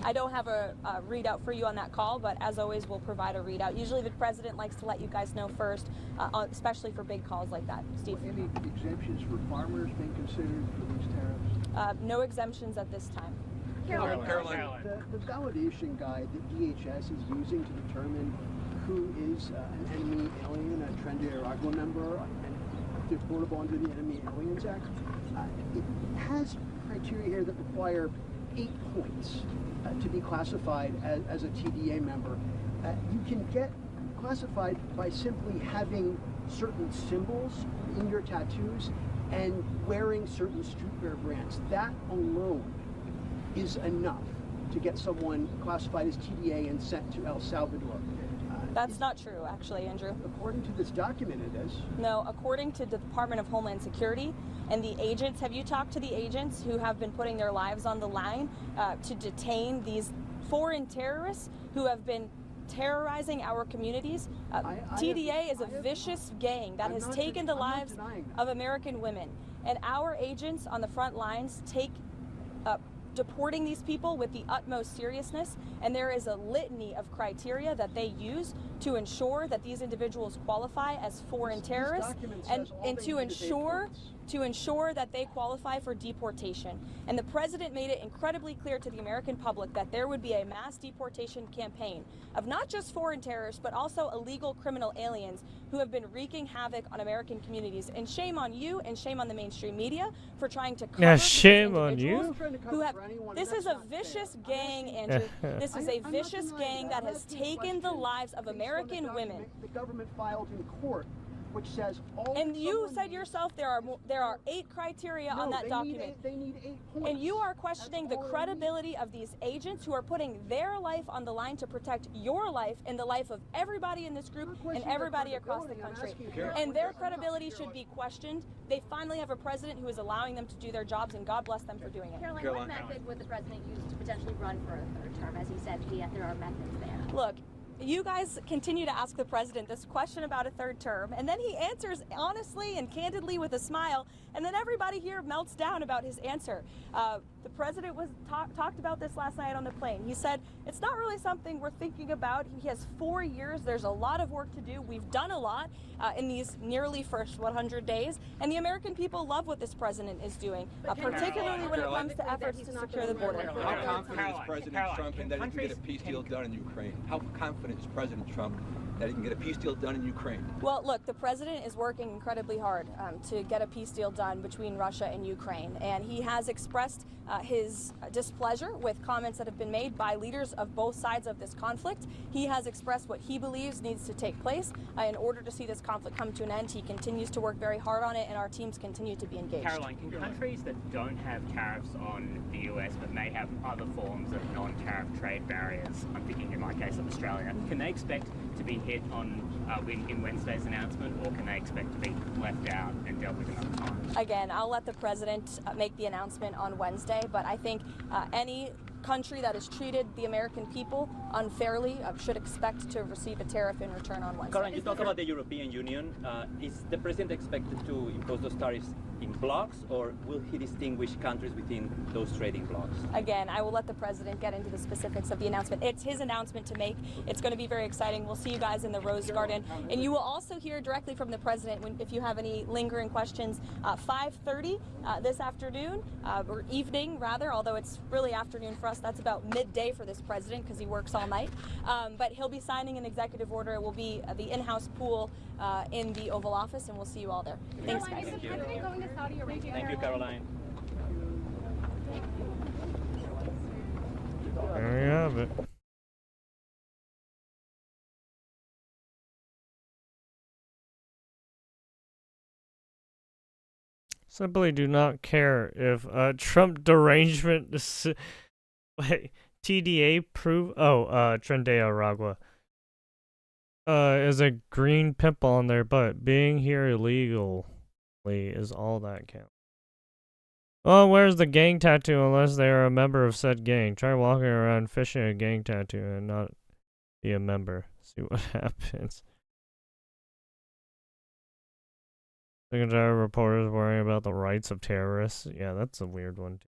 I don't have a readout for you on that call, but as always, we'll provide a readout. Usually the president likes to let you guys know first, especially for big calls like that. Steve? Any exemptions for farmers being considered for these tariffs? No exemptions at this time. Caroline. The validation guide that DHS is using to determine who is an enemy alien, a Tren-de member, and deportable under the Enemy Aliens Act, it has criteria here that require 8 points to be classified as a TDA member. You can get classified by simply having certain symbols in your tattoos and wearing certain streetwear brands. That alone is enough to get someone classified as TDA and sent to El Salvador. That's not true, actually, Andrew. According to this document, it is. No, according to the Department of Homeland Security and the agents, have you talked to the agents who have been putting their lives on the line to detain these foreign terrorists who have been terrorizing our communities? TDA is a vicious gang that has taken the lives of American women, and our agents on the front lines take deporting these people with the utmost seriousness, and there is a litany of criteria that they use to ensure that these individuals qualify as foreign terrorists and to ensure that they qualify for deportation. And the president made it incredibly clear to the American public that there would be a mass deportation campaign of not just foreign terrorists, but also illegal criminal aliens who have been wreaking havoc on American communities. And shame on you and shame on the mainstream media for trying to cover shame on you. This is a vicious gang, Andrew. This is a vicious gang that has taken the lives of American women. The government filed in court, which says all. And you said yourself there are 8 criteria on that document. They need 8 points. And you are questioning the credibility of these agents who are putting their life on the line to protect your life and the life of everybody in this group and everybody across the country. And their credibility should be questioned. They finally have a president who is allowing them to do their jobs, and God bless them for doing it. Caroline, what method would the president use to potentially run for a 3rd term? As he said, there are methods there. Look, You guys continue to ask the president this question about a third term, and then he answers honestly and candidly with a smile, and then everybody here melts down about his answer. The president was talked about this last night on the plane. He said, it's not really something we're thinking about. He has 4 years. There's a lot of work to do. We've done a lot in these nearly first 100 days, and the American people love what this president is doing, particularly when it comes to efforts to secure the border. How confident is President Trump in that he can get a peace deal done in Ukraine? How confident is President Trump that he can get a peace deal done in Ukraine? Well, look, the president is working incredibly hard to get a peace deal done between Russia and Ukraine, and he has expressed his displeasure with comments that have been made by leaders of both sides of this conflict. He has expressed what he believes needs to take place in order to see this conflict come to an end. He continues to work very hard on it, and our teams continue to be engaged. Caroline, can countries that don't have tariffs on the US but may have other forms of non-tariff trade barriers, I'm thinking in my case of Australia, can they expect to be hit on in Wednesday's announcement, or can they expect to be left out and dealt with another time? Again, I'll let the president make the announcement on Wednesday, but I think any country that has treated the American people unfairly should expect to receive a tariff in return on Wednesday. Karen, you talk about the European Union. Is the president expected to impose those tariffs in blocks, or will he distinguish countries within those trading blocks? Again, I will let the president get into the specifics of the announcement. It's his announcement to make. It's going to be very exciting. We'll see you guys in the Rose Garden. And you will also hear directly from the president if you have any lingering questions. 5:30 this afternoon, or evening rather, although it's really afternoon for us. That's about midday for this president because he works all night. But he'll be signing an executive order. It will be the in-house pool in the Oval Office, and we'll see you all there. Thanks, guys. Thank you. Going to Saudi Arabia. Thank you, Caroline. There you have it. Simply do not care if Trump derangement. Wait, TDA prove. Oh, Trendea Aragua. Is a green pimple on their butt. Being here illegally is all that counts. Well, where's the gang tattoo unless they are a member of said gang? Try walking around fishing a gang tattoo and not be a member. See what happens. Secretary reporters worrying about the rights of terrorists. Yeah, that's a weird one too.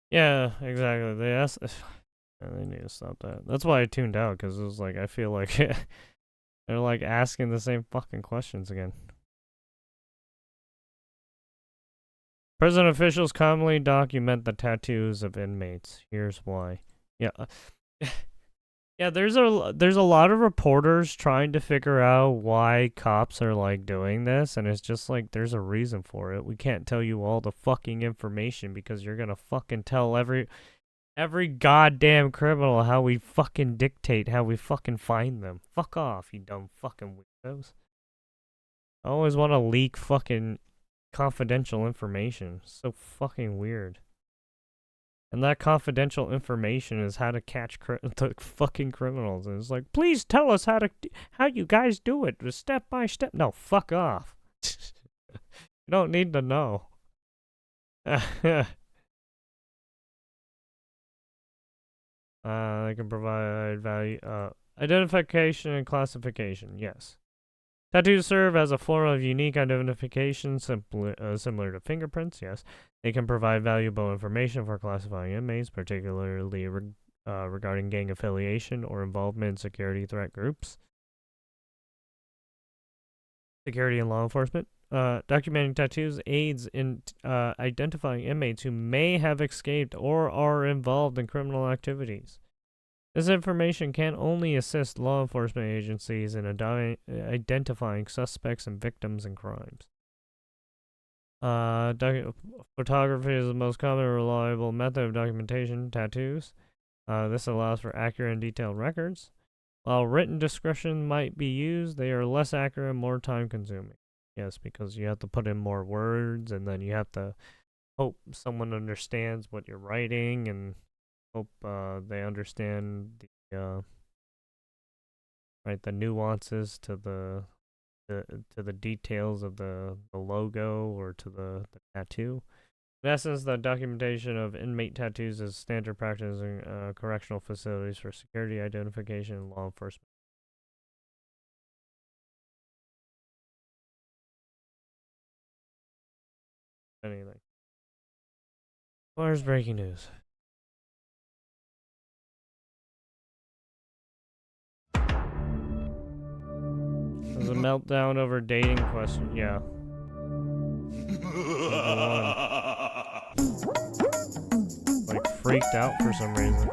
Yeah, exactly. They asked. They need to stop that. That's why I tuned out, because it was like, I feel like they're like asking the same fucking questions again. Prison officials commonly document the tattoos of inmates. Here's why. Yeah. Yeah, there's a lot of reporters trying to figure out why cops are like doing this, and it's just like there's a reason for it. We can't tell you all the fucking information because you're gonna fucking tell every goddamn criminal how we fucking dictate how we fucking find them. Fuck off, you dumb fucking weirdos. I always want to leak fucking confidential information. So fucking weird. And that confidential information is how to catch the fucking criminals. And it's like, please tell us how you guys do it, step by step. No, fuck off. You don't need to know. They can provide value, identification and classification. Yes. Tattoos serve as a form of unique identification, similar to fingerprints. Yes. They can provide valuable information for classifying inmates, particularly regarding gang affiliation or involvement in security threat groups. Security and law enforcement. Documenting tattoos aids in identifying inmates who may have escaped or are involved in criminal activities. This information can only assist law enforcement agencies in identifying suspects and victims in crimes. Photography is the most common and reliable method of documentation. Tattoos. This allows for accurate and detailed records. While written description might be used, they are less accurate and more time consuming. Yes, because you have to put in more words, and then you have to hope someone understands what you're writing, and hope they understand the right, the nuances to the details of the logo or to the tattoo. In essence, the documentation of inmate tattoos is standard practice in correctional facilities for security, identification, and law enforcement. Anything. Where's breaking news? There's a meltdown over dating question. Yeah. Like freaked out for some reason.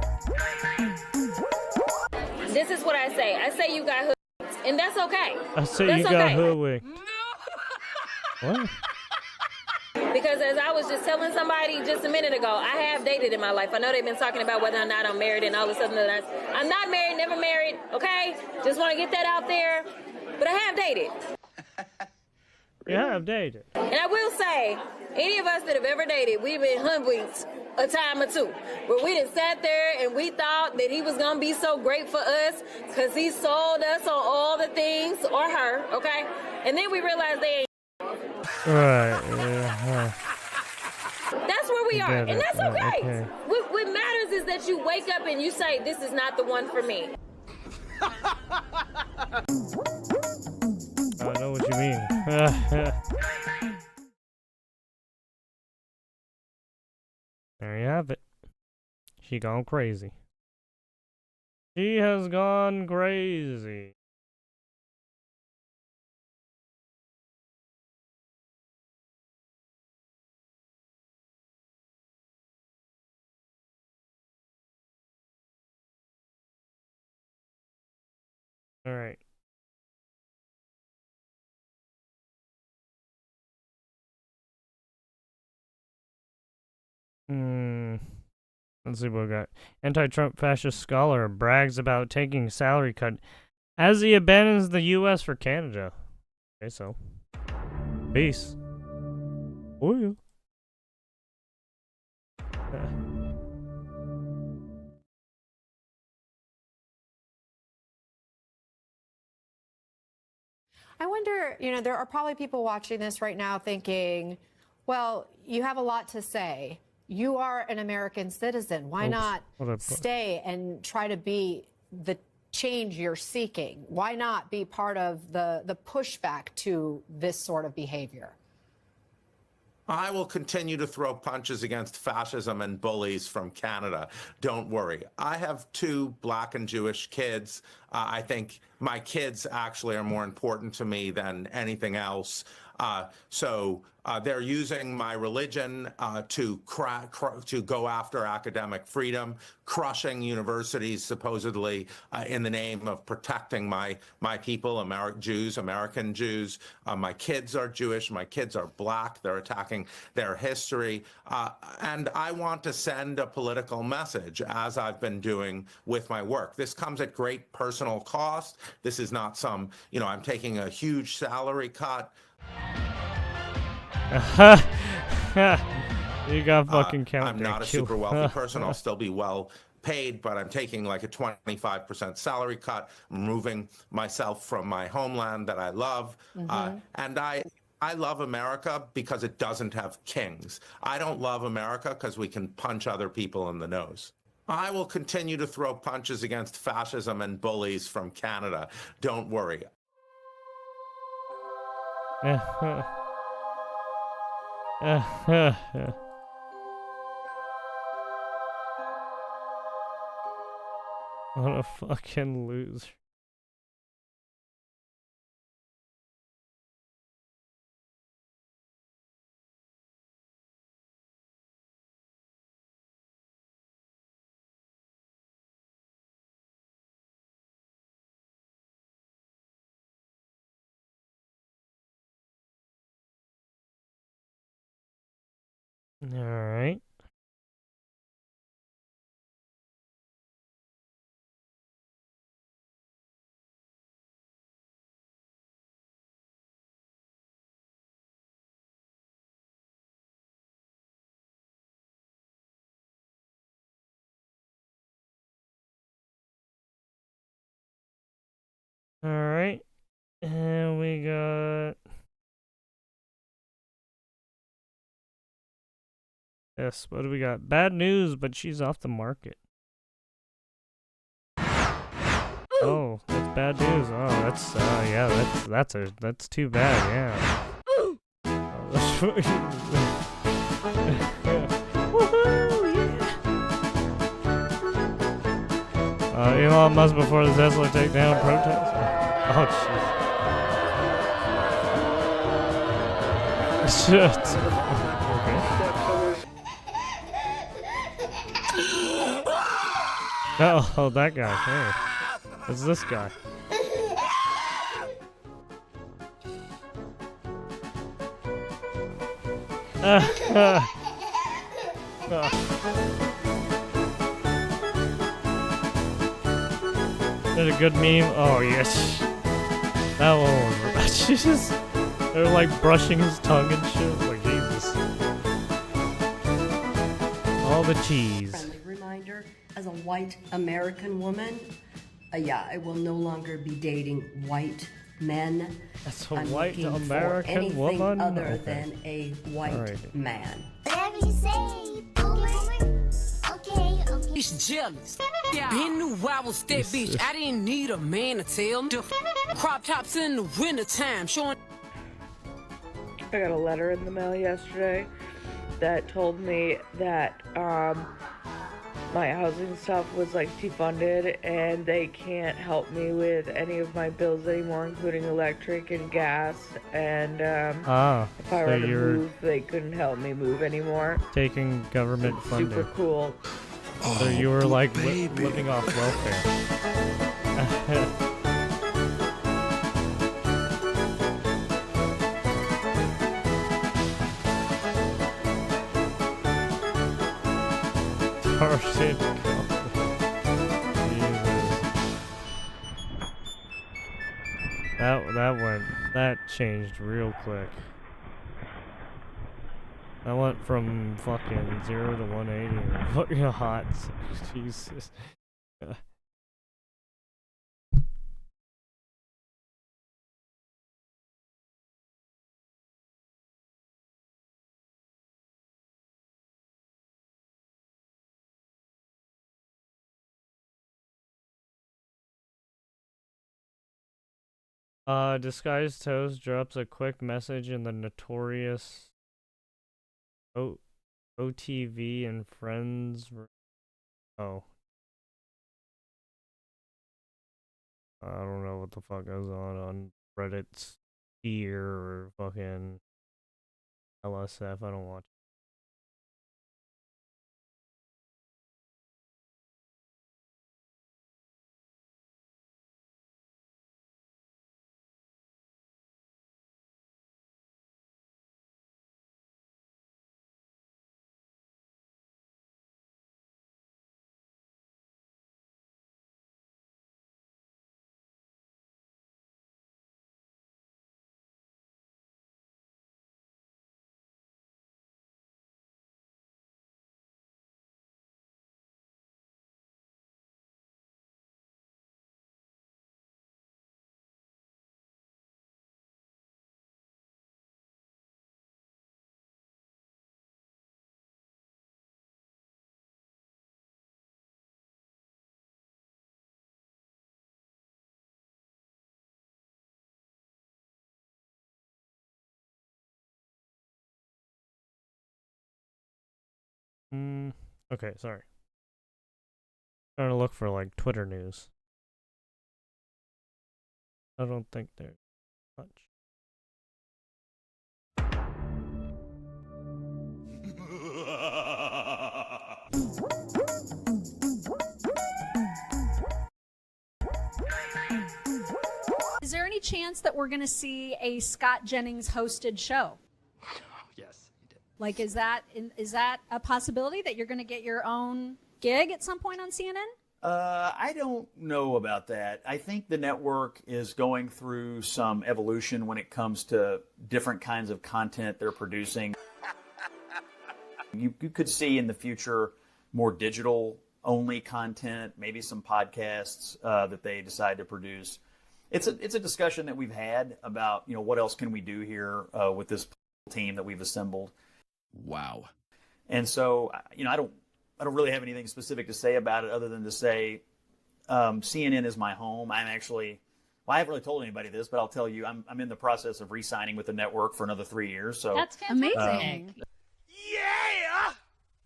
This is what I say. I say you got hooked, and that's okay. I say that's you got hoodwinked. What? Because as I was just telling somebody just a minute ago, I have dated in my life. I know they've been talking about whether or not I'm married and all this other stuff. I'm not married, never married, okay? Just want to get that out there. But I have dated. You have dated. And I will say, any of us that have ever dated, we've been hoodwinked a time or two. Where we done sat there and we thought that he was going to be so great for us because he sold us on all the things, or her, okay? And then we realized they ain't. Right, yeah. That's where we are, and that's okay. Okay. What matters is that you wake up and you say, this is not the one for me. I know what you mean. There you have it. She gone crazy. She has gone crazy. All right. Let's see what we got. Anti-Trump fascist scholar brags about taking salary cut as he abandons the U.S. for Canada. Okay, so. Peace. Oh, yeah. I wonder, there are probably people watching this right now thinking, well, you have a lot to say. You are an American citizen. Why not stay and try to be the change you're seeking? Why not be part of the pushback to this sort of behavior? I will continue to throw punches against fascism and bullies from Canada. Don't worry. I have 2 Black and Jewish kids. I think my kids actually are more important to me than anything else. So they're using my religion to go after academic freedom, crushing universities supposedly in the name of protecting my people, American Jews. My kids are Jewish. My kids are Black. They're attacking their history. And I want to send a political message, as I've been doing with my work. This comes at great personal cost. This is not some, I'm taking a huge salary cut. You got fucking count. I'm not a super wealthy person. I'll still be well paid, but I'm taking like a 25% salary cut, removing myself from my homeland that I love. And I love America because it doesn't have kings. I don't love America because we can punch other people in the nose. I will continue to throw punches against fascism and bullies from Canada. Don't worry. What a fucking loser. All right. All right. And we got... Yes, what do we got? Bad news, but she's off the market. Oh, that's bad news. Oh, that's yeah, that's too bad. Yeah. Elon Musk before the Tesla takedown protest. Oh shit. Shit. Oh, that guy. Hey. It's this guy. Did a good meme? Oh, yes. That one was... Jesus. They're like brushing his tongue and shit. Like, Jesus. All the cheese. Friendly reminder, as a white American woman, yeah, I will no longer be dating white men. That's a I'm white looking American for anything woman? other than a white man. Whatever you say, boomer. Okay. Bitch jealous. Been knew I was that bitch. I didn't need a man to tell me. Crop tops in the wintertime showing. I got a letter in the mail yesterday that told me that my housing stuff was like defunded and they can't help me with any of my bills anymore, including electric and gas, and if I so were to you're move, they couldn't help me move anymore. taking government funding. Super cool. So you were like living off welfare. Starship. That changed real quick. That went from fucking 0 to 180 fucking hot. Jesus. Disguised Toast drops a quick message in the notorious OTV and Friends. Oh. I don't know what the fuck goes on Reddit's Ear or fucking LSF. I don't watch. Okay, sorry. Trying to look for like Twitter news. I don't think there's much. Is there any chance that we're going to see a Scott Jennings hosted show? Yes, he did. Like, is that a possibility that you're going to get your own gig at some point on CNN? I don't know about that. I think the network is going through some evolution when it comes to different kinds of content they're producing. You could see in the future more digital only content, maybe some podcasts that they decide to produce. it's a discussion that we've had about, you know, what else can we do here with this team that we've assembled. Wow. And so, you know, I don't really have anything specific to say about it other than to say CNN is my home. I'm actually, well, I haven't really told anybody this, but I'll tell you, I'm in the process of re-signing with the network for another 3 years. So that's amazing.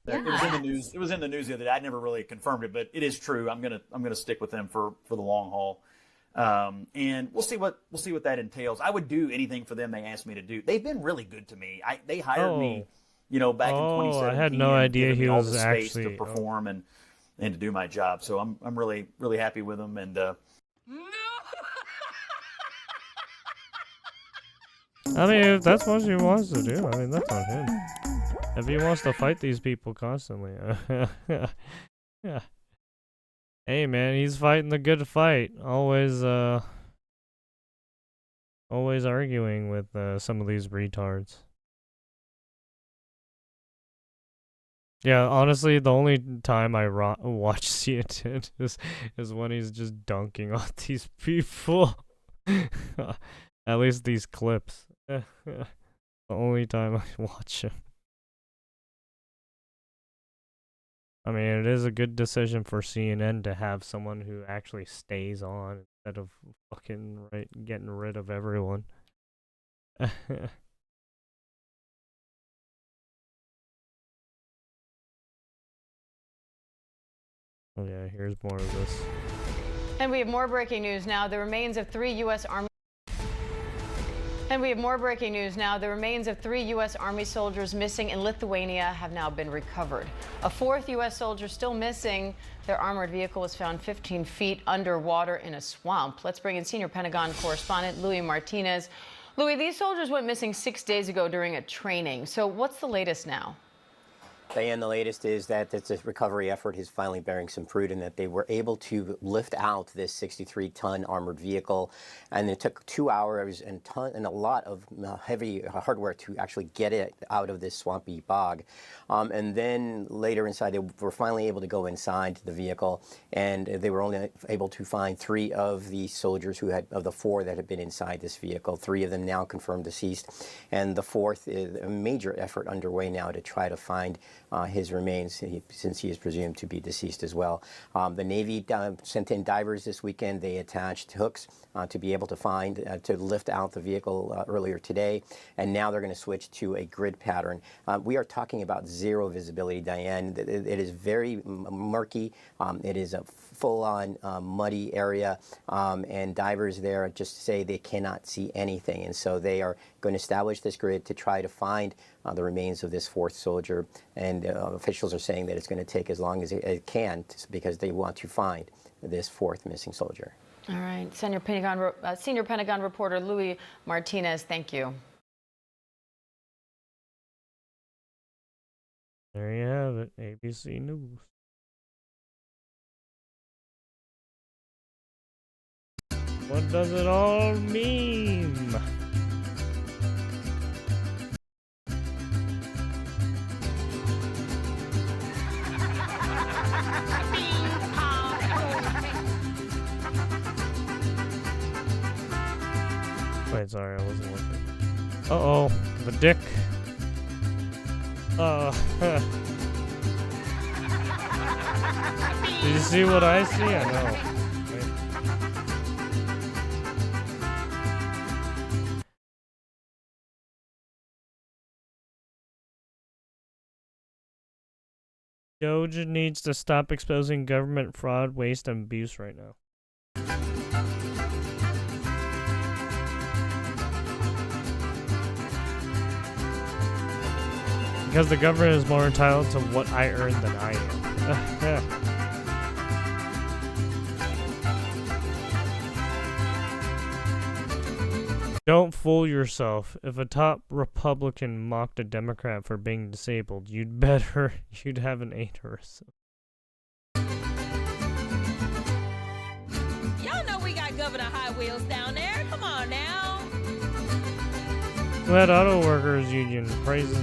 It was in the news. It was in the news the other day. I never really confirmed it, but it is true. I'm gonna stick with them for the long haul, and we'll see what that entails. I would do anything for them they asked me to do. They've been really good to me. They hired me, you know, back in 2017. I had no idea he was space actually to perform and to do my job. So I'm really happy with them. And I mean, if that's what he wants to do, I mean, that's on him. If he wants to fight these people constantly, yeah. Hey man, he's fighting the good fight. Always arguing with some of these retards. Yeah, honestly, the only time I watch CNN is when he's just dunking on these people. At least these clips. The only time I watch him. I mean, it is a good decision for CNN to have someone who actually stays on instead of fucking getting rid of everyone. Oh yeah, here's more of this. And we have more breaking news now. The remains of 3 U.S. Army soldiers missing in Lithuania have now been recovered. A 4th U.S. soldier still missing. Their armored vehicle was found 15 feet underwater in a swamp. Let's bring in senior Pentagon correspondent Louis Martinez. Louis, these soldiers went missing 6 days ago during a training. So what's the latest now? Diane, the latest is that this recovery effort is finally bearing some fruit and that they were able to lift out this 63-ton armored vehicle. And it took 2 hours and a lot of heavy hardware to actually get it out of this swampy bog. And then later inside, they were finally able to go inside the vehicle, and they were only able to find 3 of the soldiers of the 4 that had been inside this vehicle. 3 of them now confirmed deceased, and the 4th is a major effort underway now to try to find his remains, since he is presumed to be deceased as well. The Navy sent in divers this weekend. They attached hooks to be able to to lift out the vehicle earlier today, and now they're going to switch to a grid pattern. We are talking about zero visibility, Diane. It is very murky. It is a full-on muddy area, and divers there just say they cannot see anything, and so they are going to establish this grid to try to find the remains of this 4th soldier, and officials are saying that it's going to take as long as it can because they want to find this 4th missing soldier. All right, senior Pentagon reporter Louis Martinez, thank you. There you have it, ABC News. What does it all mean? Wait, sorry, I wasn't looking. Uh-oh, the dick. Did you see what I see? I know. Doge needs to stop exposing government fraud, waste, and abuse right now. Because the government is more entitled to what I earn than I am. Don't fool yourself. If a top Republican mocked a Democrat for being disabled, you'd have an aneurysm. Y'all know we got Governor High Wheels down there. Come on now. Glad Auto Workers Union praises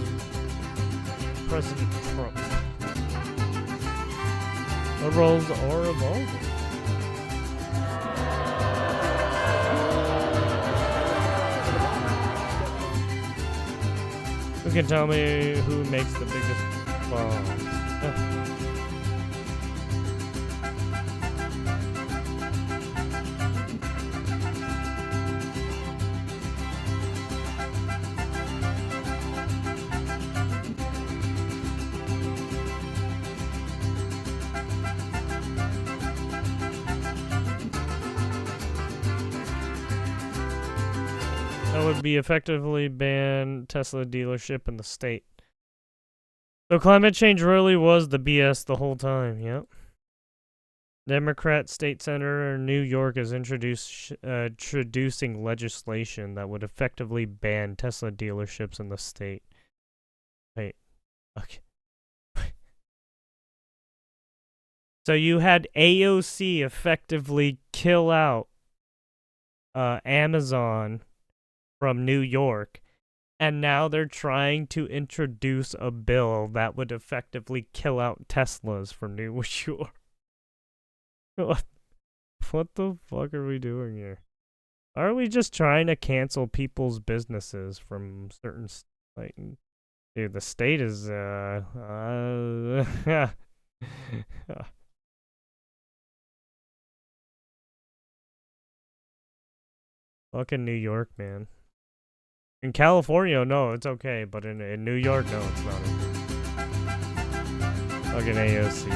President Trump. Liberals are evolving. can tell me who makes the biggest bombs. That would be effectively ban Tesla dealership in the state. So climate change really was the BS the whole time, yep. Democrat state senator in New York is introducing legislation that would effectively ban Tesla dealerships in the state. Wait, okay. So you had AOC effectively kill out Amazon from New York, and now they're trying to introduce a bill that would effectively kill out Teslas from New York. What the fuck are we doing here? Are we just trying to cancel people's businesses from certain, like, dude, the state is, fucking New York, man. In California, no, it's okay, but in New York, no, it's not okay. Fucking AOC.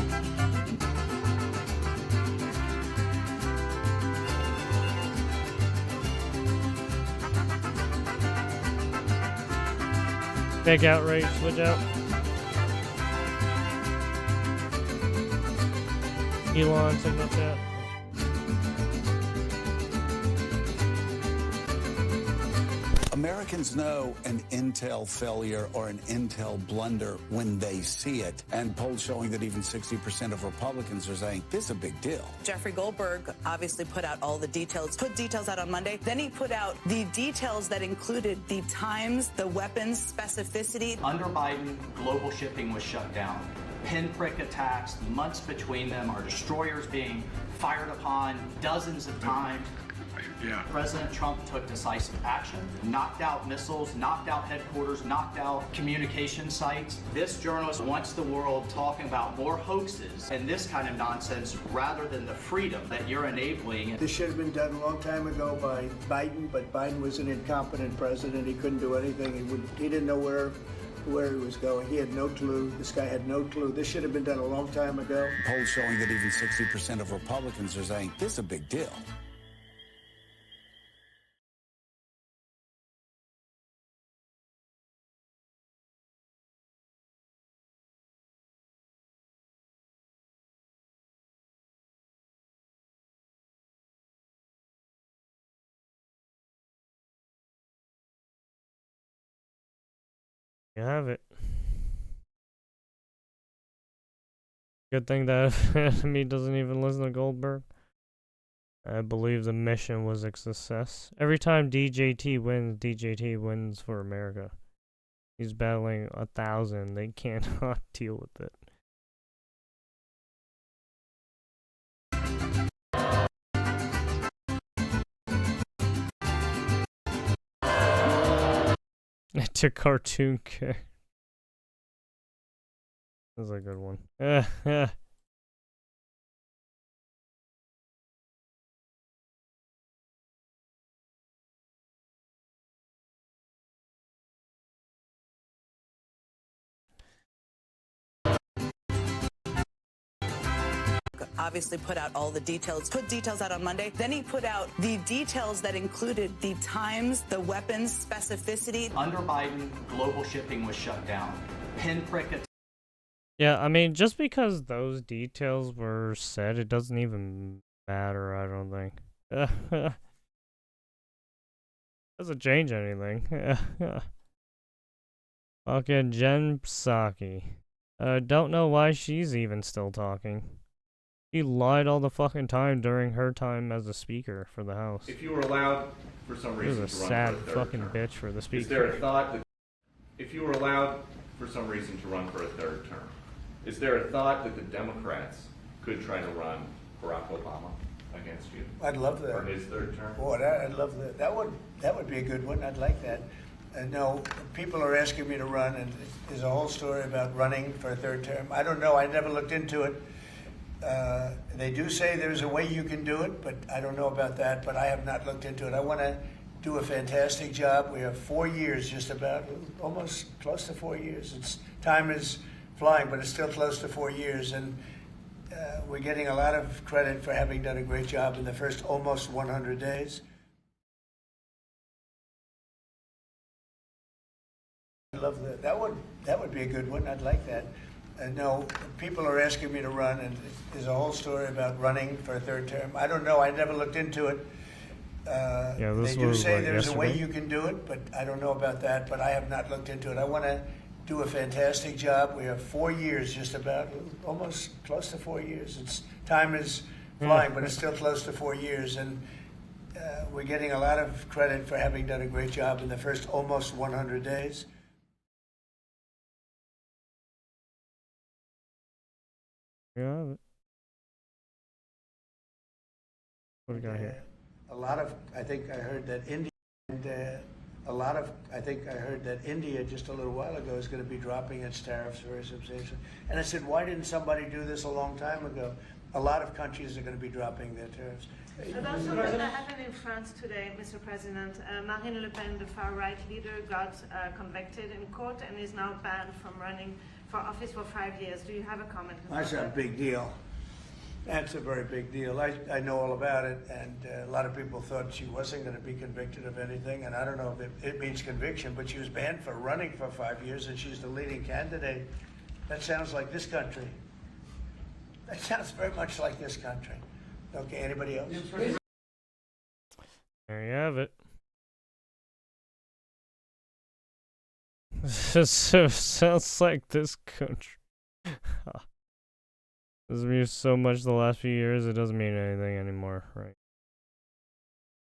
Fake outrage, switch out. Elon, signal chat. Americans know an Intel failure or an Intel blunder when they see it. And polls showing that even 60% of Republicans are saying this is a big deal. Jeffrey Goldberg obviously put out all the details, put details out on Monday. Then he put out the details that included the times, the weapons, specificity. Under Biden, global shipping was shut down. Pinprick attacks, months between them, our destroyers being fired upon dozens of times. Yeah. President Trump took decisive action, knocked out missiles, knocked out headquarters, knocked out communication sites. This journalist wants the world talking about more hoaxes and this kind of nonsense rather than the freedom that you're enabling. This should have been done a long time ago by Biden, but Biden was an incompetent president. He couldn't do anything. He didn't know where he was going. He had no clue. This guy had no clue. This should have been done a long time ago. Polls showing that even 60% of Republicans are saying this is a big deal. You have it. Good thing that enemy doesn't even listen to Goldberg. I believe the mission was a success. Every time DJT wins for America. He's battling 1,000. They cannot deal with it. It's a cartoon character. That's a good one. Obviously put out all the details, put details out on Monday. Then he put out the details that included the times, the weapons, specificity. Under Biden, global shipping was shut down. Pinprick attacks. Yeah, I mean, just because those details were said, it doesn't even matter, I don't think. Doesn't change anything. Fucking Jen Psaki. Don't know why she's even still talking. She lied all the fucking time during her time as a speaker for the House. If you were allowed, for some reason, This is to a run sad for a third fucking term, bitch for the speaker. is there a thought that if you were allowed, for some reason, to run for a third term, is there a thought that the Democrats could try to run Barack Obama against you? I'd love that. For his third term? Boy, I'd love that. That would be a good one. I'd like that. No, people are asking me to run, and there's a whole story about running for a third term. I don't know. I never looked into it. They do say there's a way you can do it, but I don't know about that. But I have not looked into it. I want to do a fantastic job. We have 4 years, just about, almost close to 4 years. Time is flying, but it's still close to 4 years, and we're getting a lot of credit for having done a great job in the first almost 100 days. I love that. That would be a good one. I'd like that. No, people are asking me to run, and there's a whole story about running for a third term. I don't know. I never looked into it. They do say there's a way you can do it, but I don't know about that. But I have not looked into it. I want to do a fantastic job. We have 4 years, just about, almost close to 4 years. Time is flying, but it's still close to 4 years, and we're getting a lot of credit for having done a great job in the first almost 100 days. Yeah. What do we got here? I think I heard that India, India just a little while ago is going to be dropping its tariffs very substantially. And I said, why didn't somebody do this a long time ago? A lot of countries are going to be dropping their tariffs. That's something that happened in France today, Mr. President. Marine Le Pen, the far-right leader, got convicted in court and is now banned from running for office for 5 years. Do you have a comment about That's a big deal. That's a very big deal. I know all about it, and a lot of people thought she wasn't going to be convicted of anything, and I don't know if it means conviction, but she was banned for running for 5 years, and she's the leading candidate. That sounds like this country. That sounds very much like this country. Okay, anybody else? There you have it. Sounds like this country. This mean so much the last few years, it doesn't mean anything anymore, right?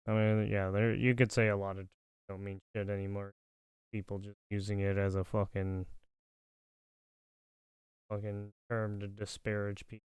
I mean, yeah, you could say a lot of don't mean shit anymore. People just using it as a fucking term to disparage people.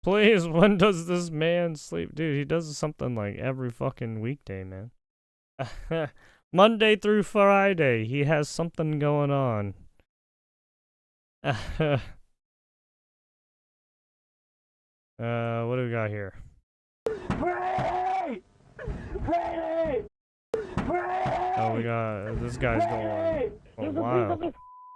Please, when does this man sleep? Dude, he does something like every fucking weekday, man. Monday through Friday, he has something going on. What do we got here? Brady! Brady! Brady! Oh, we got this guy's going. Oh, wow.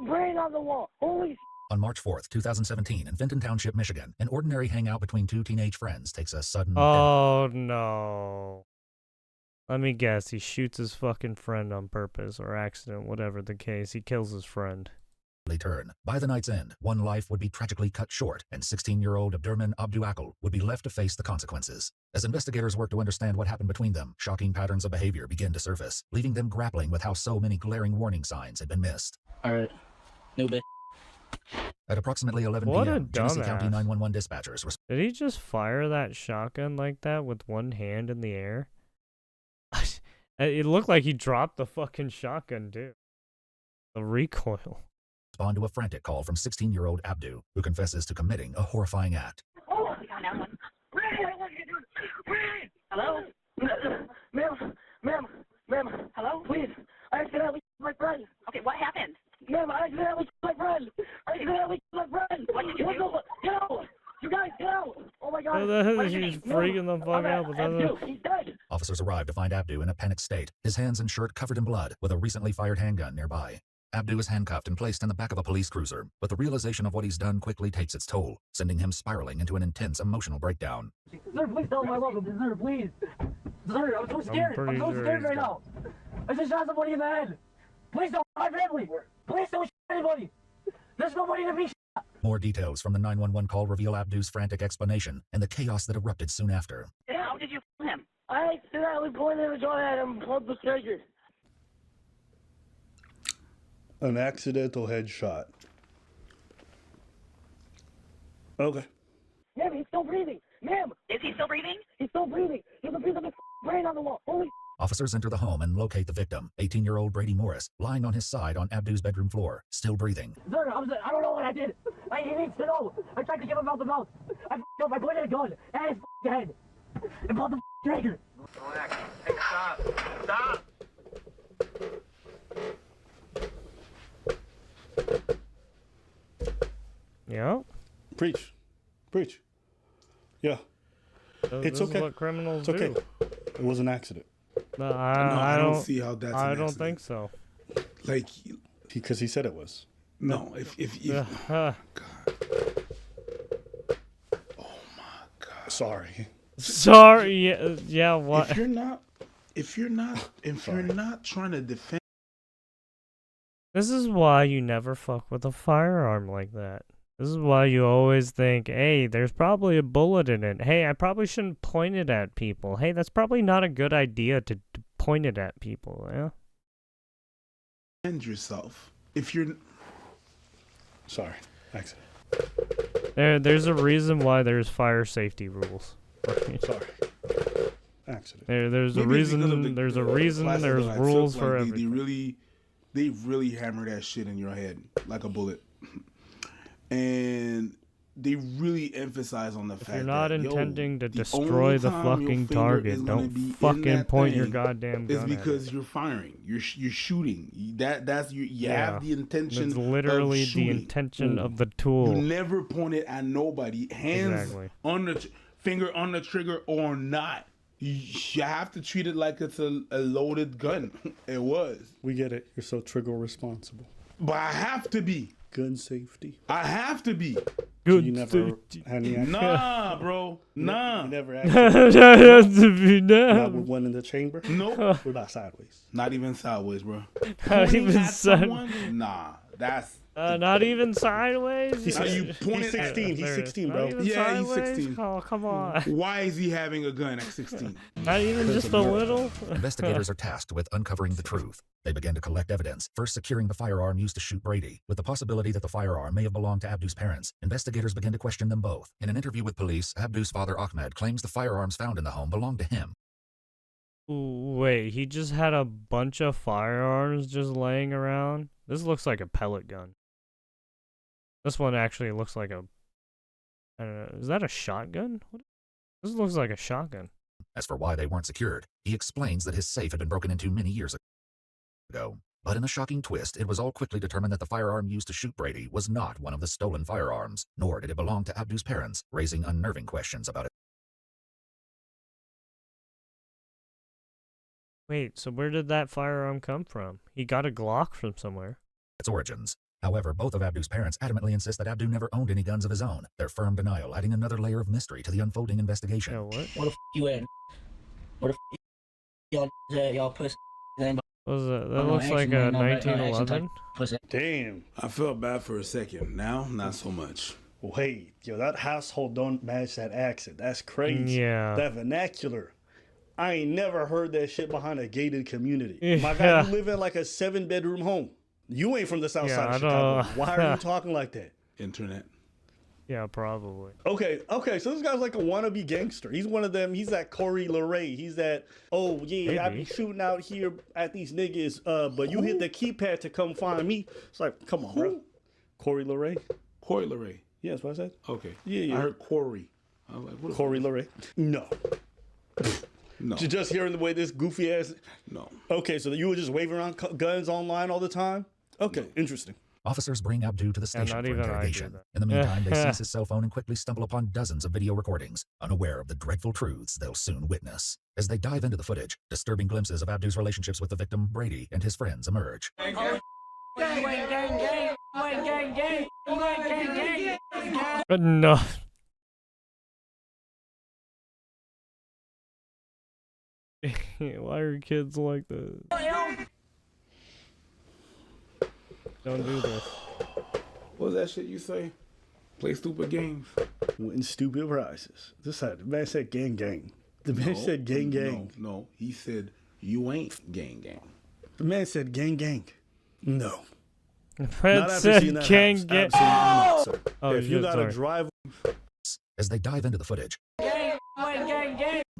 Brain on the wall. Holy. On March 4th, 2017, in Fenton Township, Michigan, an ordinary hangout between two teenage friends takes a sudden... Oh, no. Let me guess. He shoots his fucking friend on purpose or accident, whatever the case. He kills his friend. Turn. By the night's end, one life would be tragically cut short, and 16-year-old Abdurman Abduakil would be left to face the consequences. As investigators work to understand what happened between them, shocking patterns of behavior begin to surface, leaving them grappling with how so many glaring warning signs had been missed. All right. New bit. At approximately 11 What p.m., a Genesee County dumbass. 911 dispatchers were... Did he just fire that shotgun like that with one hand in the air? It looked like he dropped the fucking shotgun, dude. The recoil. Respond to a frantic call from 16-year-old Abdu, who confesses to committing a horrifying act. Oh, my God, now one. Hello? Ma'am, hello? Please, I accidentally my friend. Okay, what happened? Ma'am, I accidentally my friend. What did you do? Get out! You guys, get out! Oh my God! He's freaking the fuck out. But he's dead. Officers arrived to find Abdu in a panicked state, his hands and shirt covered in blood, with a recently fired handgun nearby. Abdu is handcuffed and placed in the back of a police cruiser, but the realization of what he's done quickly takes its toll, sending him spiraling into an intense emotional breakdown. Sir, please tell him I love him. Sir, please. Sir, I'm so scared. I'm so scared right now. I just shot somebody in the head. Please don't my family. Please don't shoot anybody. There's nobody to be shot. More details from the 911 call reveal Abdu's frantic explanation and the chaos that erupted soon after. How did you f him? I accidentally pointed a gun at him and pulled the trigger. An accidental headshot. Okay. Ma'am, he's still breathing. Ma'am! Is he still breathing? He's still breathing. There's a piece of his brain on the wall. Holy. Officers enter the home and locate the victim, 18-year-old Brady Morris, lying on his side on Abdu's bedroom floor, still breathing. Sir, I don't know what I did. He needs to know. I tried to give him out the mouth. I f***ed up. I pointed a gun at his head and pulled the trigger. Relax. Hey, stop. Stop. Yeah. Preach. Yeah. It's This okay. is what criminals it's okay. do. It was an accident. No, I don't see how that's. I an don't accident. think so. Like, because he said it was. No, if God. Oh my God. Sorry. Sorry. Yeah. What? If you're not trying to defend. This is why you never fuck with a firearm like that. This is why you always think, hey, there's probably a bullet in it. Hey, I probably shouldn't point it at people. Hey, that's probably not a good idea to point it at people. Yeah. Defend yourself. If you're. Sorry. Accident. There's a reason why there's fire safety rules. Sorry. Accident. There's Maybe a reason. the There's a reason. classes There's that I rules took, for like, everything. They really hammer that shit in your head like a bullet, and they really emphasize on the fact If you're not that, intending to the destroy only the time your fucking finger target, is gonna don't be in fucking that point your thing goddamn gun is at because it. you're firing. You're shooting. That's you. You Yeah. have the intention. It's literally of shooting. the intention of the tool. You never point it at nobody. Hands Exactly. on the finger on the trigger or not. You have to treat it like it's a loaded gun. It was. We get it. You're so trigger responsible. But I have to be. Gun safety. I have to be. Good. You never had any accident? Nah, bro. Nah. You never That has to be done. Not with one in the chamber? Nope. What about sideways? Not even sideways, bro. Not Pointing even at someone? Nah. That's. Not even sideways. He's, He's 16. He's 16, bro. Not even Yeah, he's sideways? 16. Oh, come on. Why is he having a gun at 16? Not even just a little. Investigators are tasked with uncovering the truth. They begin to collect evidence, first securing the firearm used to shoot Brady. With the possibility that the firearm may have belonged to Abdu's parents, investigators begin to question them both. In an interview with police, Abdu's father Ahmed claims the firearms found in the home belonged to him. Wait, he just had a bunch of firearms just laying around? This looks like a pellet gun. This one actually looks like a... I don't know, is that a shotgun? This looks like a shotgun. As for why they weren't secured, he explains that his safe had been broken into many years ago. But in a shocking twist, it was all quickly determined that the firearm used to shoot Brady was not one of the stolen firearms, nor did it belong to Abdu's parents, raising unnerving questions about it. Wait, so where did that firearm come from? He got a Glock from somewhere. Its origins. However, both of Abdu's parents adamantly insist that Abdu never owned any guns of his own, their firm denial adding another layer of mystery to the unfolding investigation. What? Where the f you in? Where the f y'all pussy? What was that? That looks like a 1911. Damn. I felt bad for a second. Now, not so much. Wait, yo, that household don't match that accent. That's crazy. Yeah. That vernacular. I ain't never heard that shit behind a gated community. My guy, Yeah. you live in like a 7-bedroom home. You ain't from the south side I of Chicago. don't- Why are you talking like that? Internet. Yeah, probably. Okay, so this guy's like a wannabe gangster. He's one of them. He's that Corey LeRae. He's that, oh, yeah, I be shooting out here at these niggas, but you hit the keypad to come find me. It's like, come on, bro. Corey LeRae? Corey LeRae. Yeah, that's what I said. Okay. Yeah. I heard Corey. I was like, what Corey LeRae? No. No. Just hearing the way this goofy ass. No. Okay, so you were just waving around guns online all the time? Okay, interesting. Officers bring Abdu to the station not for even I do interrogation. that. In the meantime, they seize his cell phone and quickly stumble upon dozens of video recordings, unaware of the dreadful truths they'll soon witness. As they dive into the footage, disturbing glimpses of Abdu's relationships with the victim, Brady, and his friends emerge. Enough. Why are kids like this? Don't do this. What was that shit you say? Play stupid games. Win stupid prizes. The man said gang gang. The man said gang gang. No, he said you ain't gang gang. The man said gang gang. No. Fred said gang gang. Absolutely not, sir. Oh, if you yeah, got sorry. to drive. As they dive into the footage,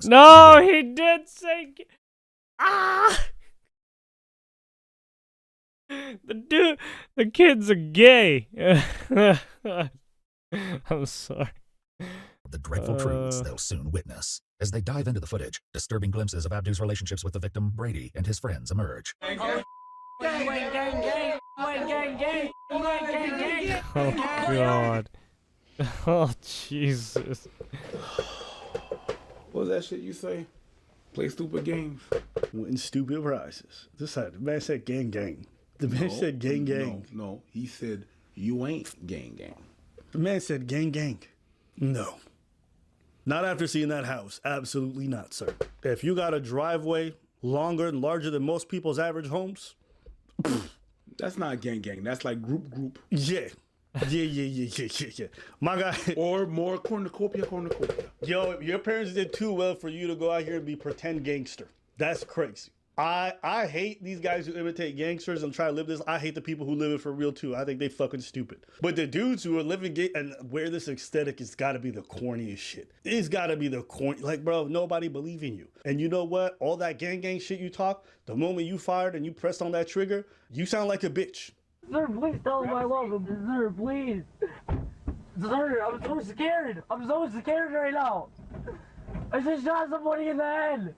No, he did say. Ah! The kids are gay. I'm sorry. the dreadful truths they'll soon witness. As they dive into the footage, disturbing glimpses of Abdu's relationships with the victim, Brady, and his friends emerge. Oh, God. Oh, Jesus. What was that shit you say? Play stupid games. Win stupid prizes. The man said gang gang. The man said gang gang. No, he said you ain't gang gang. The man said gang gang. No. Not after seeing that house. Absolutely not, sir. If you got a driveway longer and larger than most people's average homes, that's not gang gang. That's like group. Yeah. Yeah. My guy. Or more cornucopia. Yo, your parents did too well for you to go out here and be pretend gangster. That's crazy. I hate these guys who imitate gangsters and try to live this. I hate the people who live it for real too. I think they fucking stupid. But the dudes who are living gay and wear this aesthetic, it's gotta be the corniest shit. It's gotta be the corny. Like, bro, nobody believe in you. And you know what? All that gang shit you talk, the moment you fired and you pressed on that trigger, you sound like a bitch. Sir, please tell him I love him. Sir, please. Sir, I'm so scared. I'm so scared right now. I just shot somebody in the head.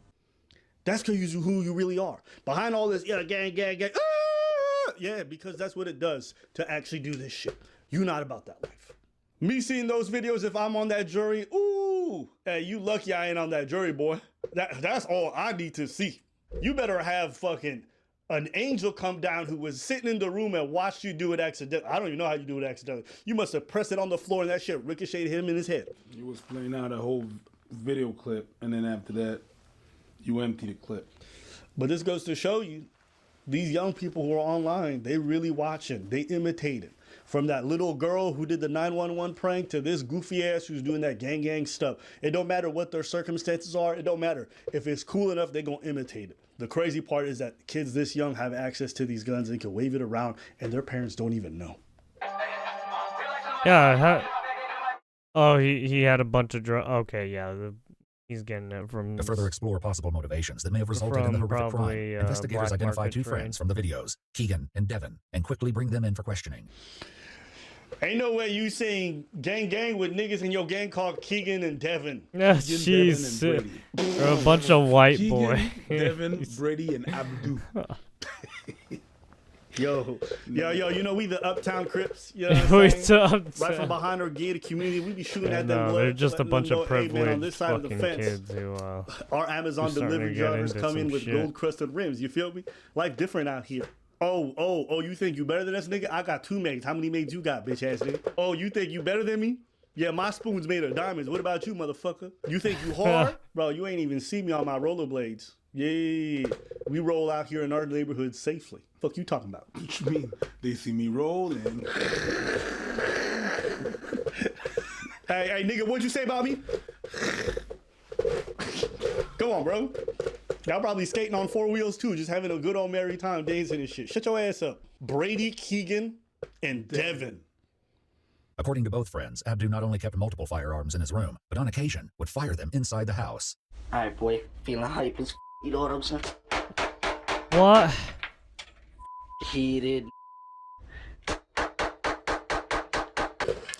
That's because you who you really are. Behind all this, gang. Ah! Yeah, because that's what it does to actually do this shit. You not about that life. Me seeing those videos, if I'm on that jury, ooh, hey, you lucky I ain't on that jury, boy. That's all I need to see. You better have fucking an angel come down who was sitting in the room and watched you do it accidentally. I don't even know how you do it accidentally. You must have pressed it on the floor and that shit ricocheted him in his head. You was playing out a whole video clip, and then after that, you empty the clip. But this goes to show you, these young people who are online, they really watching. They imitating. From that little girl who did the 911 prank to this goofy ass who's doing that gang stuff. It don't matter what their circumstances are. It don't matter. If it's cool enough, they gonna imitate it. The crazy part is that kids this young have access to these guns and can wave it around, and their parents don't even know. Yeah. Oh, he had a bunch of drugs. Okay, yeah. He's getting it from... To further explore possible motivations that may have resulted in the horrific crime, investigators identify two friends from the videos, Keegan and Devin, and quickly bring them in for questioning. Ain't no way you saying gang with niggas in your gang called Keegan and Devin. Yeah, jeez. They're a bunch of white boys. Devin, Brady, and Abdu. Yo, you know we the Uptown Crips, you know what I'm saying? Right from behind our gated community, we be shooting at them. They're just a bunch of privileged on this side of the fence, kids who our Amazon delivery drivers come in with gold crusted rims. You feel me? Life different out here. Oh, you think you better than us, nigga? I got 2 maids. How many maids you got, bitch ass nigga? Oh, you think you better than me? Yeah, my spoon's made of diamonds. What about you, motherfucker? You think you hard? Bro, you ain't even see me on my rollerblades. Yeah, we roll out here in our neighborhood safely. Fuck you talking about? What you mean? They see me rolling. Hey, nigga, what'd you say about me? Come on, bro. Y'all probably skating on 4 wheels too, just having a good old merry time dancing and shit. Shut your ass up. Brady, Keegan, and Devin. According to both friends, Abdu not only kept multiple firearms in his room, but on occasion would fire them inside the house. Alright, boy. Feeling hype as you know what I'm saying? What? Heated.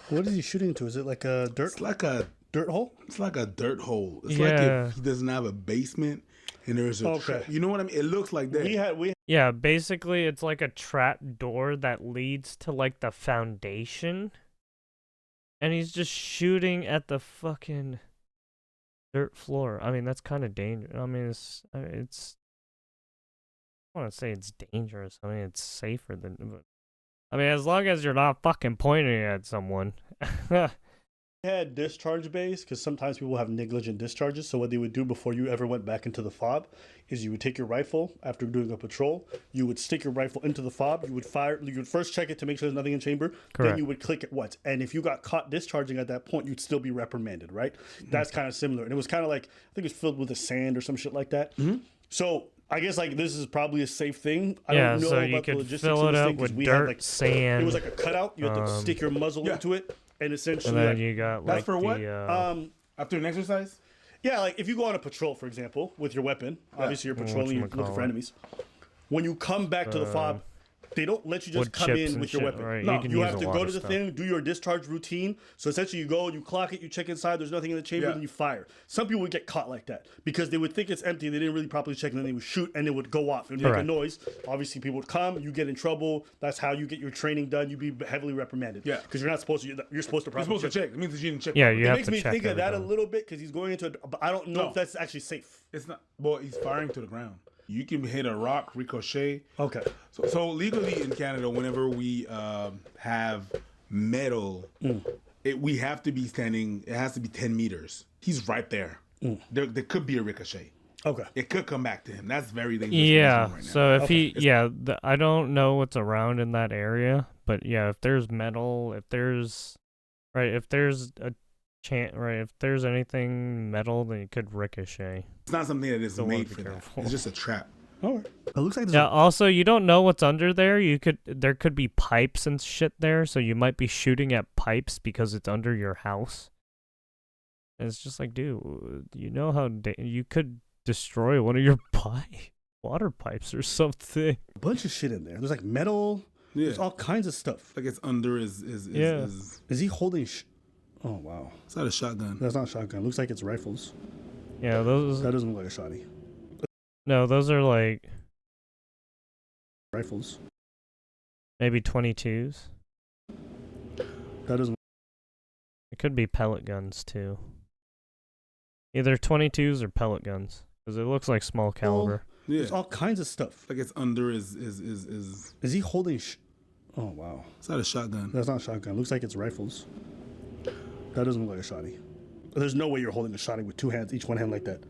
What is he shooting into? Is it like a dirt? It's like a dirt hole? It's like a dirt hole. It's like if he doesn't have a basement and there's a trap. You know what I mean? It looks like that. Yeah, basically it's like a trap door that leads to like the foundation. And he's just shooting at the fucking dirt floor. I mean, that's kind of dangerous. I mean, it's I want to say it's dangerous. I mean, it's safer than... I mean, as long as you're not fucking pointing at someone. had discharge bays because sometimes people have negligent discharges. So what they would do before you ever went back into the fob is you would take your rifle after doing a patrol. You would stick your rifle into the fob. You would fire. You would first check it to make sure there's nothing in chamber. Correct. Then you would click it once. And if you got caught discharging at that point, you'd still be reprimanded, right? That's kind of similar. And it was kind of like, I think it was filled with the sand or some shit like that. So I guess like this is probably a safe thing. I don't know so about you the could logistics fill of it this up thing, 'cause with we dirt, had, like, sand. It was like a cutout. You had to stick your muzzle into it, and essentially. And then like, you got That's like for what? the After an exercise? Yeah, like if you go on a patrol, for example, with your weapon, obviously you're patrolling, you're looking for enemies. When you come back to the fob, they don't let you just wood come chips in and with your shit, weapon. right? No, You can you use have a to lot go of to the stuff. thing, do your discharge routine. So essentially you go, you clock it, you check inside, there's nothing in the chamber, then you fire. Some people would get caught like that because they would think it's empty, they didn't really properly check, and then they would shoot and it would go off. It would make a Correct. noise. Obviously people would come, you get in trouble. That's how you get your training done. You'd be heavily reprimanded. Yeah. Because you're not supposed to, you're supposed to You're properly supposed to check. It means that you didn't check. Yeah, properly. you it have makes to me check think of that a everything. little bit because he's going into but I don't know No. if that's actually safe. It's not. Well, he's firing to the ground. You can hit a rock, ricochet. Okay. So legally in Canada, whenever we have metal, we have to be standing. It has to be 10 meters. He's right there. There could be a ricochet. Okay. It could come back to him. That's very dangerous. Yeah. Right now. So if It's- I don't know what's around in that area, but yeah, if there's metal, if there's if there's anything metal, then it could ricochet. It's not something that is So wanna made be for that. careful. It's just a trap. Oh, it looks like Yeah. Also, you don't know what's under there. There could be pipes and shit there, so you might be shooting at pipes because it's under your house. And it's just like, dude, you know how you could destroy one of your water pipes or something. A bunch of shit in there. There's like metal. Yeah. There's all kinds of stuff. Like it's under is Is he holding? Oh wow. It's not a shotgun. That's not a shotgun. Looks like it's rifles. Yeah, those. That doesn't look like a shotty. No, those are like Rifles. maybe 22s. That doesn't. It could be pellet guns too. Either 22s or pellet guns, because it looks like small caliber. Yeah. There's all kinds of stuff. Like it's under is. Is he holding? Oh wow. It's not a shotgun. That's not a shotgun. Looks like it's rifles. That doesn't look like a shotty. There's no way you're holding a shotty with two hands, each one hand like that.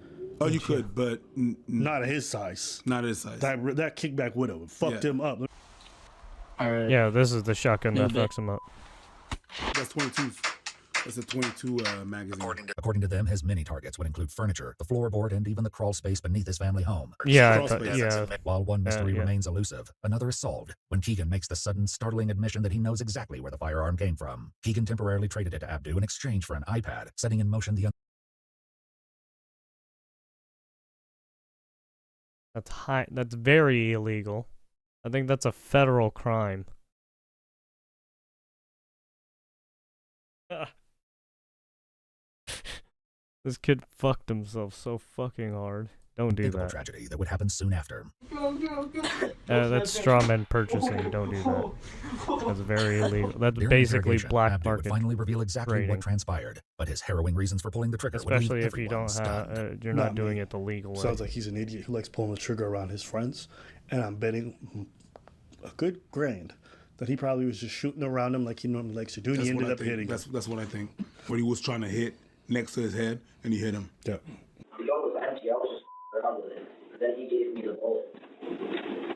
Oh, you could, but not at his size. Not at his size. That kickback would have fucked him up. Yeah, this is the shotgun that fucks him up. That's 22s. That's a 22 magazine. According to them, his mini targets would include furniture, the floorboard, and even the crawl space beneath his family home. Yeah, While one mystery yeah. remains elusive, another is solved when Keegan makes the sudden, startling admission that he knows exactly where the firearm came from. Keegan temporarily traded it to Abdu in exchange for an iPad, setting in motion the That's very illegal. I think that's a federal crime. This kid fucked himself so fucking hard. Don't do that. tragedy that would happen soon after. That's strawman purchasing. Don't do that. That's very illegal. That's During basically interrogation, black Abdu market. would finally reveal exactly trading. what transpired, but his harrowing reasons for pulling the trigger would leave Especially if you everyone don't have, stunned. you're not doing it the legal way. Sounds like he's an idiot who likes pulling the trigger around his friends, and I'm betting a good grand that he probably was just shooting around him like he normally likes to do, and he ended up hitting him. That's what I think. When he was trying to hit next to his head, and he hit him. Yeah. The gun was empty. I was just around with it. Then he gave me the bullet.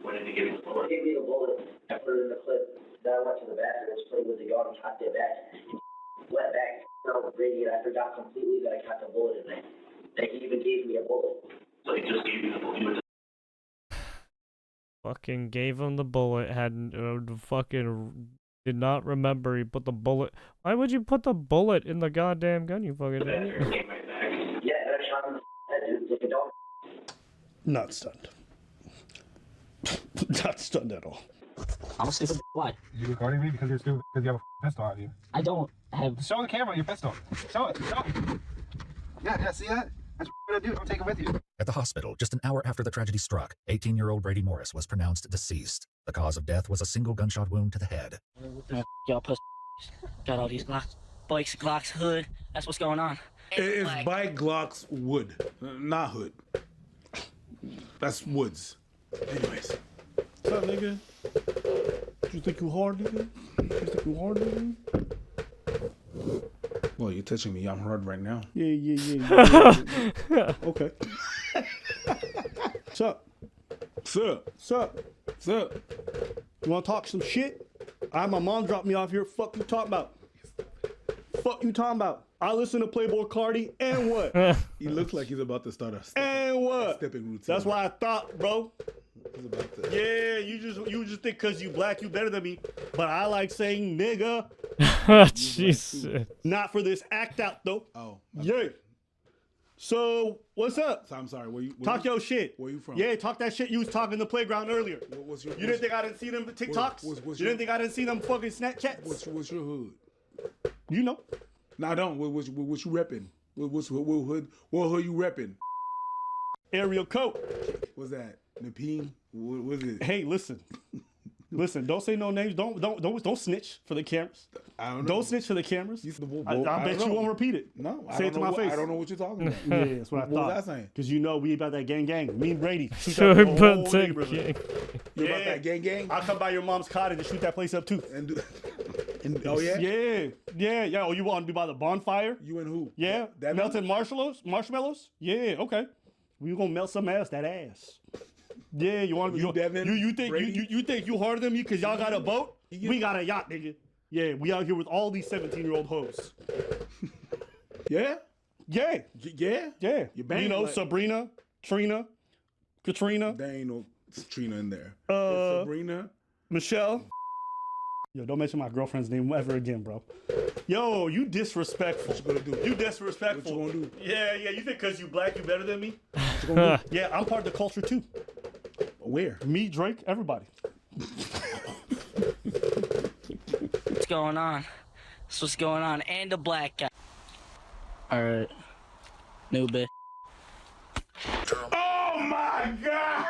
When did he give you the bullet? He gave me the bullet. I put it in the clip. Then I went to the bathroom and played with the gun and cocked it back. Went back. I was radiant. I forgot completely that I cocked a bullet in there. Then he even gave me a bullet. So he just gave you the bullet. Fucking gave him the bullet. Fucking did not remember he put the bullet. Why would you put the bullet in the goddamn gun? You fucking idiot. Yeah, and I shot him in the head, dude, like a dog. Not stunned. Not stunned at all. I'm a stupid. Why? You recording me because you're stupid because you have a pistol on you. I don't have. Show the camera your pistol. Show it. Show it. Yeah, see that? That's what you're gonna do. Don't take it with you. At the hospital, just an hour after the tragedy struck, 18-year-old Brady Morris was pronounced deceased. The cause of death was a single gunshot wound to the head. Y'all puss. Got all these Glocks, bikes, Glocks, hood. That's what's going on. It's bike Glocks wood, not hood. That's woods. Anyways. What's up, nigga? You think you hard, nigga? You think you hard, nigga? Well, you're touching me. I'm hard right now. Yeah. Okay. What's up? What's up? You want to talk some shit? My mom dropped me off here. Fuck you talking about? I listen to Playboy Cardi and what? He looks like he's about to start a stepping routine. That's what I thought, bro. Yeah, you just think because you black you better than me, but I like saying nigga. Jesus. Not for this act out though. Oh. Yeah. So what's up? So, I'm sorry. Talk your shit. Where you from? Yeah, talk that shit you was talking in the playground earlier. You didn't think I didn't see them TikToks? You didn't think I didn't see them fucking Snapchats? What's your hood? You know. No, I don't. What you repping? What hood you repping? Area code. What's that? Nepine? What was it? Hey, listen. Don't say no names. Don't snitch for the cameras. I don't know. Don't snitch for the cameras. I bet you won't repeat it. No, say it to my face. I don't know what you're talking about. Yeah, that's what I thought. What was I saying? Because you know we about that gang. Me and Brady. Sure, shoot that but whole neighborhood. You about that gang? I'll come by your mom's cottage and shoot that place up too. Oh yeah? Yeah. Oh, you want to be by the bonfire? You and who? Yeah. That melted marshmallows? Yeah. Okay. We gonna melt some ass. That ass. Yeah, you want you think you harder than me because y'all got a boat? We got a yacht, nigga. Yeah, we out here with all these 17-year-old hoes. Yeah? Yeah. You bang you know, like... Sabrina, Trina, Katrina. There ain't no Trina in there. Sabrina. Michelle. Yo, don't mention my girlfriend's name ever again, bro. Yo, you disrespectful. What you gonna do? You disrespectful. What you gonna do? Yeah. You think because you black, you better than me? What you gonna do? Yeah, I'm part of the culture too. Where? Me, Drake, everybody. What's going on? That's what's going on. And the black guy. Alright. New bitch. Oh my God!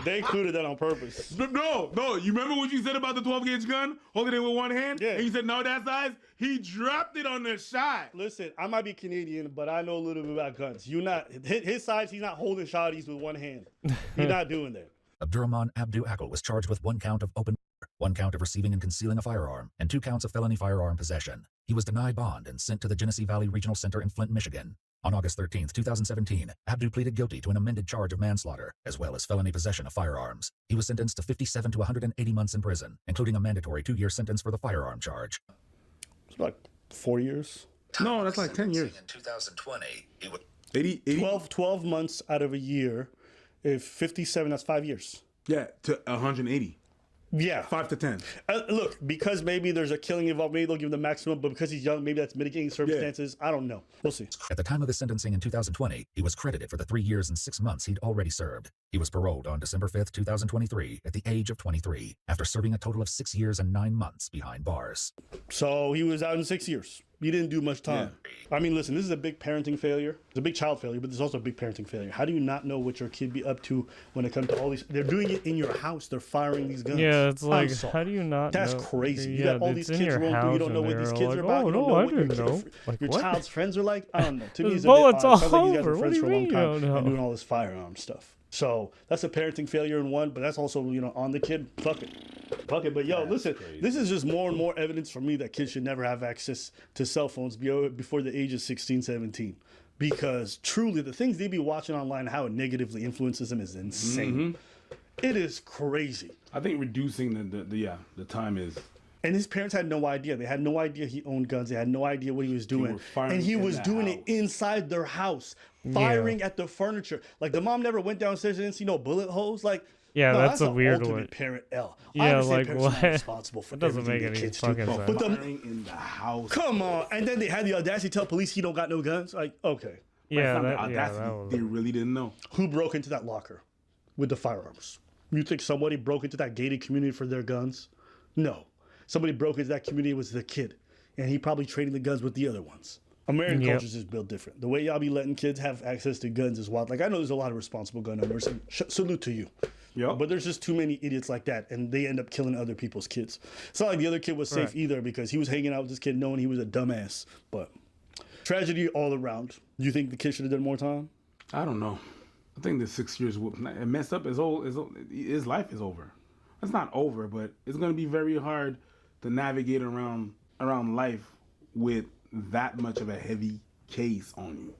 They included that on purpose. No. You remember what you said about the 12-gauge gun? Holding it with one hand? Yeah. And you said, no, that size? He dropped it on the shot. Listen, I might be Canadian, but I know a little bit about guns. You not his size, he's not holding shotties with one hand. He's not doing that. Abdurrahman Abdu Akil was charged with 1 count of open murder, 1 count of receiving and concealing a firearm, and 2 counts of felony firearm possession. He was denied bond and sent to the Genesee Valley Regional Center in Flint, Michigan. On August 13, 2017, Abdu pleaded guilty to an amended charge of manslaughter, as well as felony possession of firearms. He was sentenced to 57 to 180 months in prison, including a mandatory 2-year sentence for the firearm charge. It's like 4 years. No, that's like 10 years. In 2020, he was 80. 12 months out of a year. If 57, that's 5 years. Yeah, to 180. Yeah. 5 to 10. Look, because maybe there's a killing involved, maybe they'll give him the maximum, but because he's young, maybe that's mitigating circumstances. Yeah. I don't know. We'll see. At the time of his sentencing in 2020, he was credited for the 3 years and 6 months he'd already served. He was paroled on December 5th, 2023, at the age of 23, after serving a total of 6 years and 9 months behind bars. So he was out in 6 years. He didn't do much time. Yeah. I mean, listen, this is a big parenting failure. It's a big child failure, but there's also a big parenting failure. How do you not know what your kid be up to when it comes to all these? They're doing it in your house. They're firing these guns. Yeah, it's like, how do you not That's know? crazy. You Yeah, got all these kids rolling through. You don't know what these kids are about. Oh, you don't no, know I what didn't know. Like, your what? child's friends are like. I don't know. To me, There's it's bullets a bit odd. all Sounds like you guys over. were What friends do for a you long mean time you don't know? and doing all this firearm stuff. So that's a parenting failure in one, but that's also, on the kid. Fuck it. But yo, listen, this is just more and more evidence for me that kids should never have access to cell phones before the age of 16, 17. Because truly, the things they be watching online, how it negatively influences them is insane. Mm-hmm. It is crazy. I think reducing the time is... And his parents had no idea. They had no idea he owned guns. They had no idea what he was doing. And he was doing it inside their house, firing at the furniture. Like, the mom never went downstairs and didn't see no bullet holes. Like, yeah, no, that's a weird ultimate one. Parent L. Yeah, like what? what? Responsible for it doesn't make any kids fucking sense. But firing in the house. Come on. And then they had the audacity to tell police he don't got no guns. Like, okay. Yeah, that was... They really didn't know. Who broke into that locker with the firearms? You think somebody broke into that gated community for their guns? No. Somebody broke into that community, was the kid. And he probably traded the guns with the other ones. American culture is built different. The way y'all be letting kids have access to guns is wild. Like, I know there's a lot of responsible gun owners. And salute to you. Yep. But there's just too many idiots like that, and they end up killing other people's kids. It's not like the other kid was safe either, because he was hanging out with this kid knowing he was a dumbass. But tragedy all around. You think the kid should have done more time? I don't know. I think the 6 years it messed up. His life is over. It's not over, but it's going to be very hard to navigate around life with that much of a heavy case on you.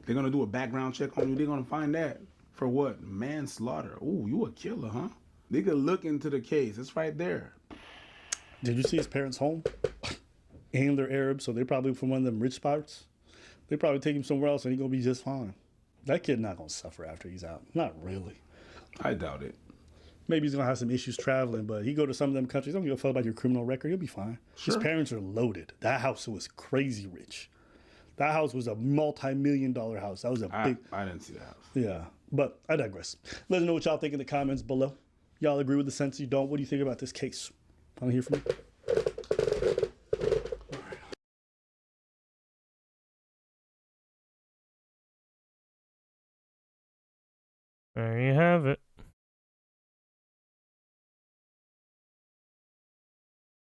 They're gonna do a background check on you. They're gonna find that for what? Manslaughter. Ooh, you a killer, huh? They could look into the case. It's right there. Did you see his parents' home? And they're Arab, so they're probably from one of them rich parts. They probably take him somewhere else and he's gonna be just fine. That kid not gonna suffer after he's out. Not really. I doubt it. Maybe he's gonna have some issues traveling, but he go to some of them countries. Don't give a fuck about your criminal record. He'll be fine. Sure. His parents are loaded. That house was crazy rich. That house was a multi-million-dollar house. That was a big. I didn't see the house. Yeah, but I digress. Let us know what y'all think in the comments below. Y'all agree with the sense? You don't? What do you think about this case? I want to hear from you.